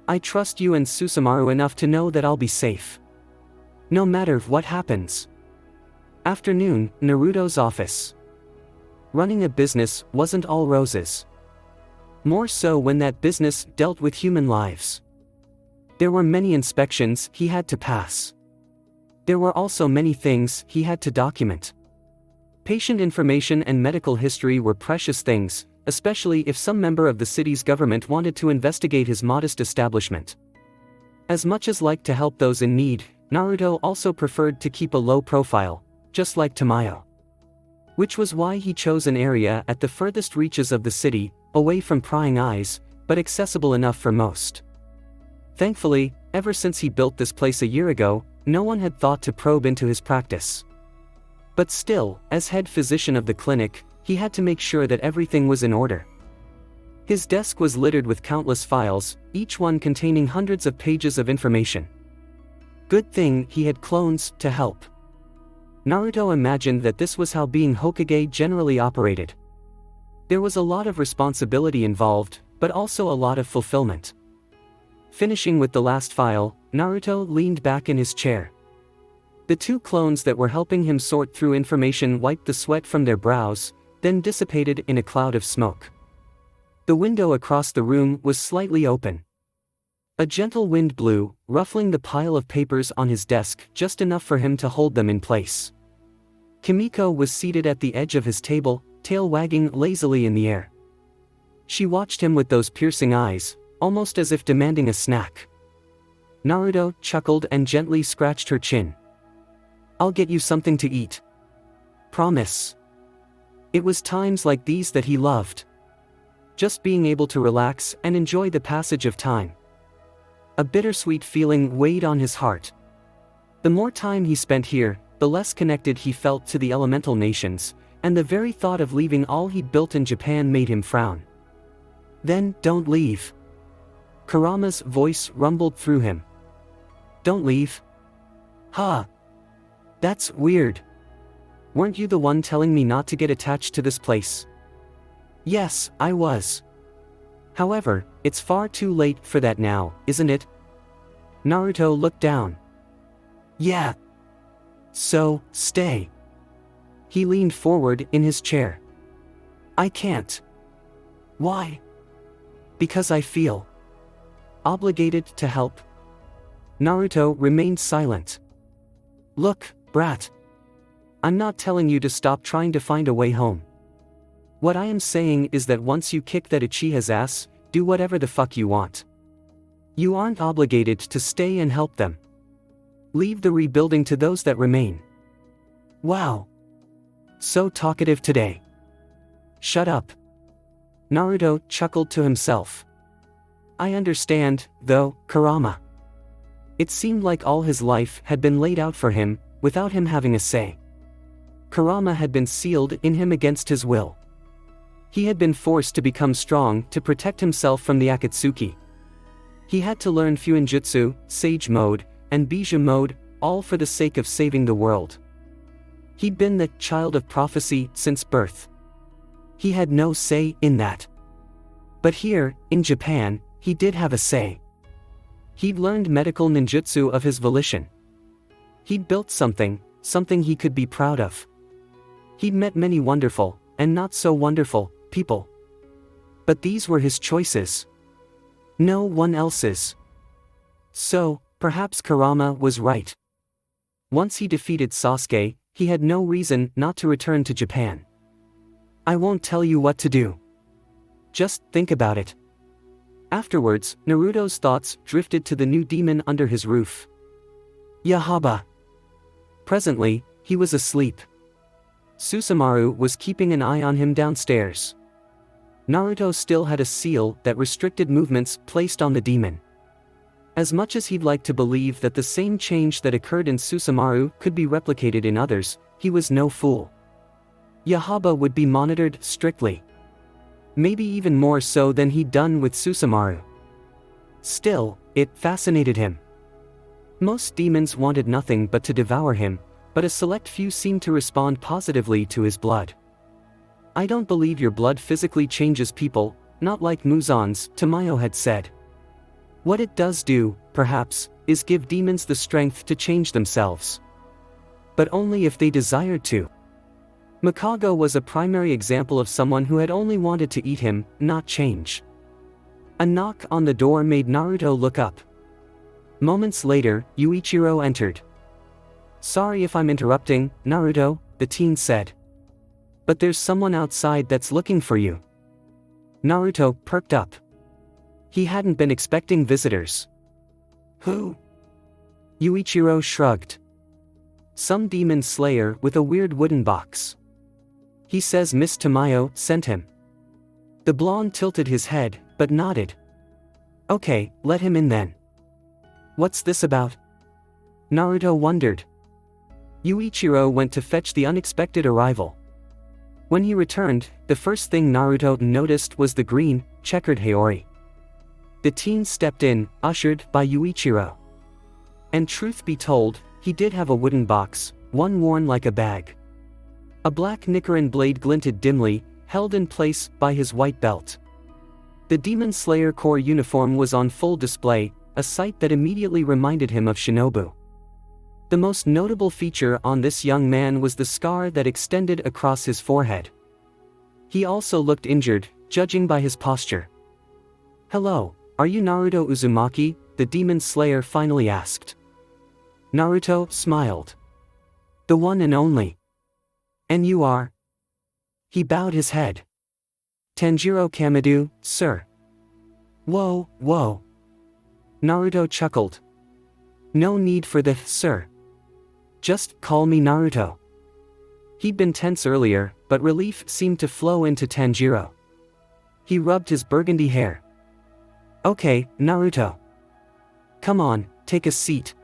I trust you and Susumaru enough to know that I'll be safe. No matter what happens. Afternoon, Naruto's office. Running a business wasn't all roses. More so when that business dealt with human lives. There were many inspections he had to pass. There were also many things he had to document. Patient information and medical history were precious things, especially if some member of the city's government wanted to investigate his modest establishment. As much as liked to help those in need, Naruto also preferred to keep a low profile, just like Tamayo. Which was why he chose an area at the furthest reaches of the city, away from prying eyes, but accessible enough for most. Thankfully, ever since he built this place a year ago, no one had thought to probe into his practice. But still, as head physician of the clinic, he had to make sure that everything was in order. His desk was littered with countless files, each one containing hundreds of pages of information. Good thing he had clones to help. Naruto imagined that this was how being Hokage generally operated. There was a lot of responsibility involved, but also a lot of fulfillment. Finishing with the last file, Naruto leaned back in his chair. The two clones that were helping him sort through information wiped the sweat from their brows, then dissipated in a cloud of smoke. The window across the room was slightly open. A gentle wind blew, ruffling the pile of papers on his desk just enough for him to hold them in place. Kimiko was seated at the edge of his table, tail wagging lazily in the air. She watched him with those piercing eyes, almost as if demanding a snack. Naruto chuckled and gently scratched her chin. I'll get you something to eat. Promise. It was times like these that he loved. Just being able to relax and enjoy the passage of time. A bittersweet feeling weighed on his heart. The more time he spent here, the less connected he felt to the elemental nations, and the very thought of leaving all he'd built in Japan made him frown. Then, don't leave. Kurama's voice rumbled through him. Don't leave? Huh. That's weird. Weren't you the one telling me not to get attached to this place? Yes, I was. However, it's far too late for that now, isn't it? Naruto looked down. Yeah. So, stay. He leaned forward in his chair. I can't. Why? Because I feel obligated to help. Naruto remained silent. Look, brat. I'm not telling you to stop trying to find a way home. What I am saying is that once you kick that Uchiha's ass, do whatever the fuck you want. You aren't obligated to stay and help them. Leave the rebuilding to those that remain. Wow. So talkative today. Shut up. Naruto chuckled to himself. I understand, though, Kurama. It seemed like all his life had been laid out for him, without him having a say. Kurama had been sealed in him against his will. He had been forced to become strong to protect himself from the Akatsuki. He had to learn Fuinjutsu, Sage Mode, and Bijou Mode, all for the sake of saving the world. He'd been the child of prophecy since birth. He had no say in that. But here, in Japan, he did have a say. He'd learned medical ninjutsu of his volition. He'd built something he could be proud of. He'd met many wonderful, and not so wonderful, people. But these were his choices. No one else's. So, perhaps Kurama was right. Once he defeated Sasuke, he had no reason not to return to Japan. I won't tell you what to do. Just think about it. Afterwards, Naruto's thoughts drifted to the new demon under his roof. Yahaba. Presently, he was asleep. Susumaru was keeping an eye on him downstairs. Naruto still had a seal that restricted movements placed on the demon. As much as he'd like to believe that the same change that occurred in Susumaru could be replicated in others, he was no fool. Yahaba would be monitored strictly. Maybe even more so than he'd done with Susumaru. Still, it fascinated him. Most demons wanted nothing but to devour him, but a select few seemed to respond positively to his blood. I don't believe your blood physically changes people, not like Muzan's, Tamayo had said. What it does do, perhaps, is give demons the strength to change themselves. But only if they desired to. Mikago was a primary example of someone who had only wanted to eat him, not change. A knock on the door made Naruto look up. Moments later, Yuichiro entered. Sorry if I'm interrupting, Naruto, the teen said. But there's someone outside that's looking for you. Naruto perked up. He hadn't been expecting visitors. Who? Yuichiro shrugged. Some demon slayer with a weird wooden box. He says Miss Tamayo sent him. The blonde tilted his head, but nodded. Okay, let him in then. What's this about? Naruto wondered. Yuichiro went to fetch the unexpected arrival. When he returned, the first thing Naruto noticed was the green, checkered Haori. The teen stepped in, ushered by Yuichiro. And truth be told, he did have a wooden box, one worn like a bag. A black Nichiren blade glinted dimly, held in place by his white belt. The Demon Slayer Corps uniform was on full display, a sight that immediately reminded him of Shinobu. The most notable feature on this young man was the scar that extended across his forehead. He also looked injured, judging by his posture. Hello, are you Naruto Uzumaki? The Demon Slayer finally asked. Naruto smiled. The one and only. And you are? He bowed his head. Tanjiro Kamado, sir. Whoa, whoa. Naruto chuckled. No need for the sir. Just call me Naruto. He'd been tense earlier, but relief seemed to flow into Tanjiro. He rubbed his burgundy hair. Okay, Naruto. Come on, take a seat.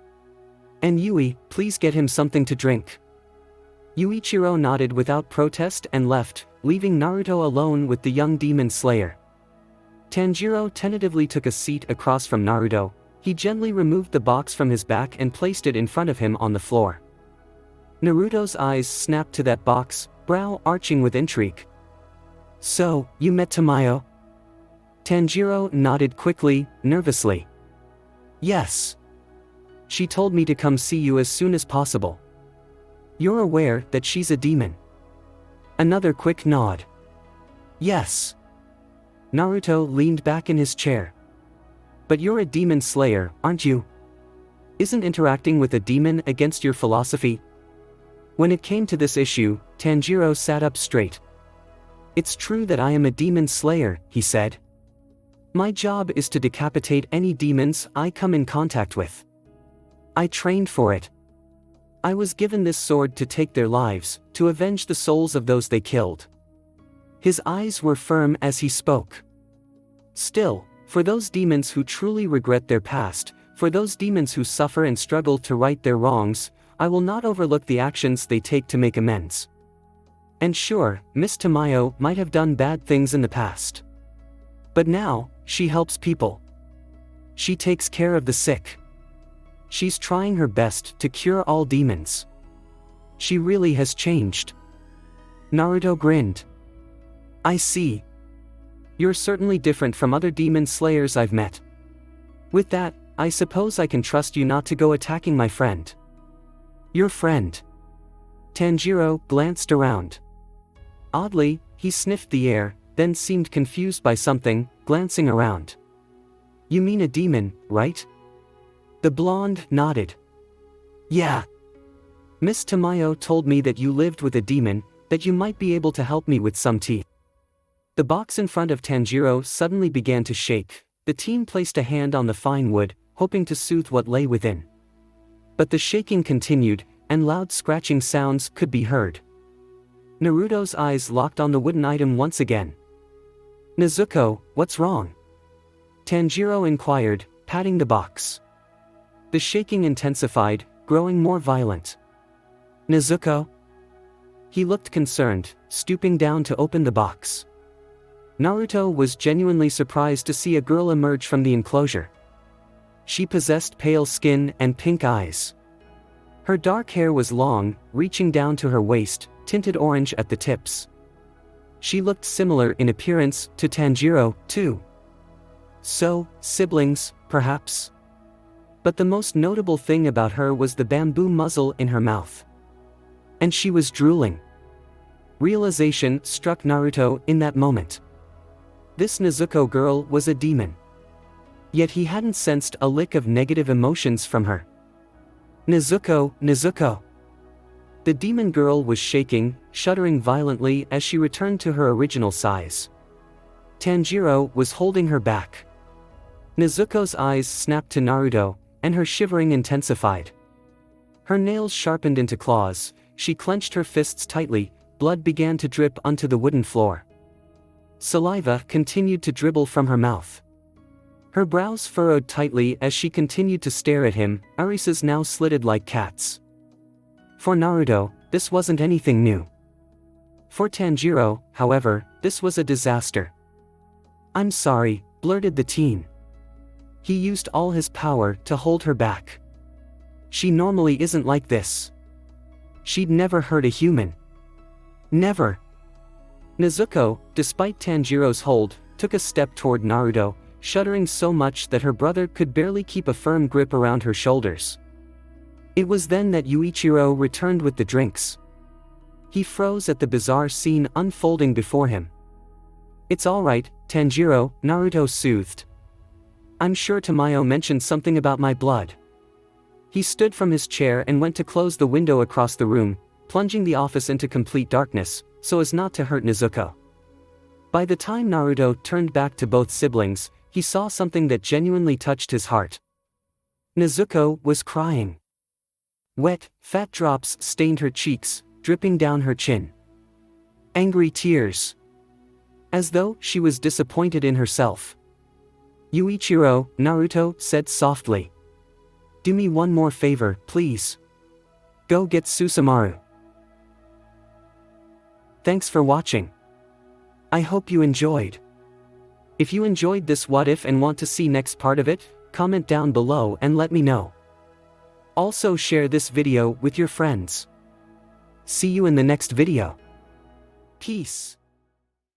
And Yui, please get him something to drink. Yuichiro nodded without protest and left, leaving Naruto alone with the young demon slayer. Tanjiro tentatively took a seat across from Naruto. He gently removed the box from his back and placed it in front of him on the floor. Naruto's eyes snapped to that box, brow arching with intrigue. So, you met Tamayo? Tanjiro nodded quickly, nervously. Yes. She told me to come see you as soon as possible. You're aware that she's a demon? Another quick nod. Yes. Naruto leaned back in his chair. But you're a demon slayer, aren't you? Isn't interacting with a demon against your philosophy? When it came to this issue, Tanjiro sat up straight. It's true that I am a demon slayer, he said. My job is to decapitate any demons I come in contact with. I trained for it. I was given this sword to take their lives, to avenge the souls of those they killed. His eyes were firm as he spoke. Still, for those demons who truly regret their past, for those demons who suffer and struggle to right their wrongs, I will not overlook the actions they take to make amends. And sure, Miss Tamayo might have done bad things in the past. But now, she helps people. She takes care of the sick. She's trying her best to cure all demons. She really has changed. Naruto grinned. I see. You're certainly different from other demon slayers I've met. With that, I suppose I can trust you not to go attacking my friend. Your friend. Tanjiro glanced around. Oddly, he sniffed the air, then seemed confused by something, glancing around. You mean a demon, right? The blonde nodded. Yeah. Miss Tamayo told me that you lived with a demon, that you might be able to help me with some tea. The box in front of Tanjiro suddenly began to shake. The teen placed a hand on the fine wood, hoping to soothe what lay within. But the shaking continued, and loud scratching sounds could be heard. Naruto's eyes locked on the wooden item once again. Nezuko, what's wrong? Tanjiro inquired, patting the box. The shaking intensified, growing more violent. Nezuko? He looked concerned, stooping down to open the box. Naruto was genuinely surprised to see a girl emerge from the enclosure. She possessed pale skin and pink eyes. Her dark hair was long, reaching down to her waist, tinted orange at the tips. She looked similar in appearance to Tanjiro, too. So, siblings, perhaps? But the most notable thing about her was the bamboo muzzle in her mouth. And she was drooling. Realization struck Naruto in that moment. This Nezuko girl was a demon. Yet he hadn't sensed a lick of negative emotions from her. Nezuko, Nezuko. The demon girl was shaking, shuddering violently as she returned to her original size. Tanjiro was holding her back. Nezuko's eyes snapped to Naruto, and her shivering intensified. Her nails sharpened into claws, she clenched her fists tightly, blood began to drip onto the wooden floor. Saliva continued to dribble from her mouth. Her brows furrowed tightly as she continued to stare at him, irises now slitted like cats. For Naruto, this wasn't anything new. For Tanjiro, however, this was a disaster. "I'm sorry," blurted the teen. He used all his power to hold her back. She normally isn't like this. She'd never hurt a human. Never. Nezuko, despite Tanjiro's hold, took a step toward Naruto, shuddering so much that her brother could barely keep a firm grip around her shoulders. It was then that Yuichiro returned with the drinks. He froze at the bizarre scene unfolding before him. "It's all right, Tanjiro," Naruto soothed. "I'm sure Tamayo mentioned something about my blood." He stood from his chair and went to close the window across the room, plunging the office into complete darkness, so as not to hurt Nezuko. By the time Naruto turned back to both siblings, he saw something that genuinely touched his heart. Nezuko was crying. Wet, fat drops stained her cheeks, dripping down her chin. Angry tears. As though she was disappointed in herself. "Yuichiro," Naruto said softly. "Do me one more favor, please. Go get Susumaru." Thanks for watching. I hope you enjoyed. If you enjoyed this what if and want to see next part of it, comment down below and let me know. Also share this video with your friends. See you in the next video. Peace.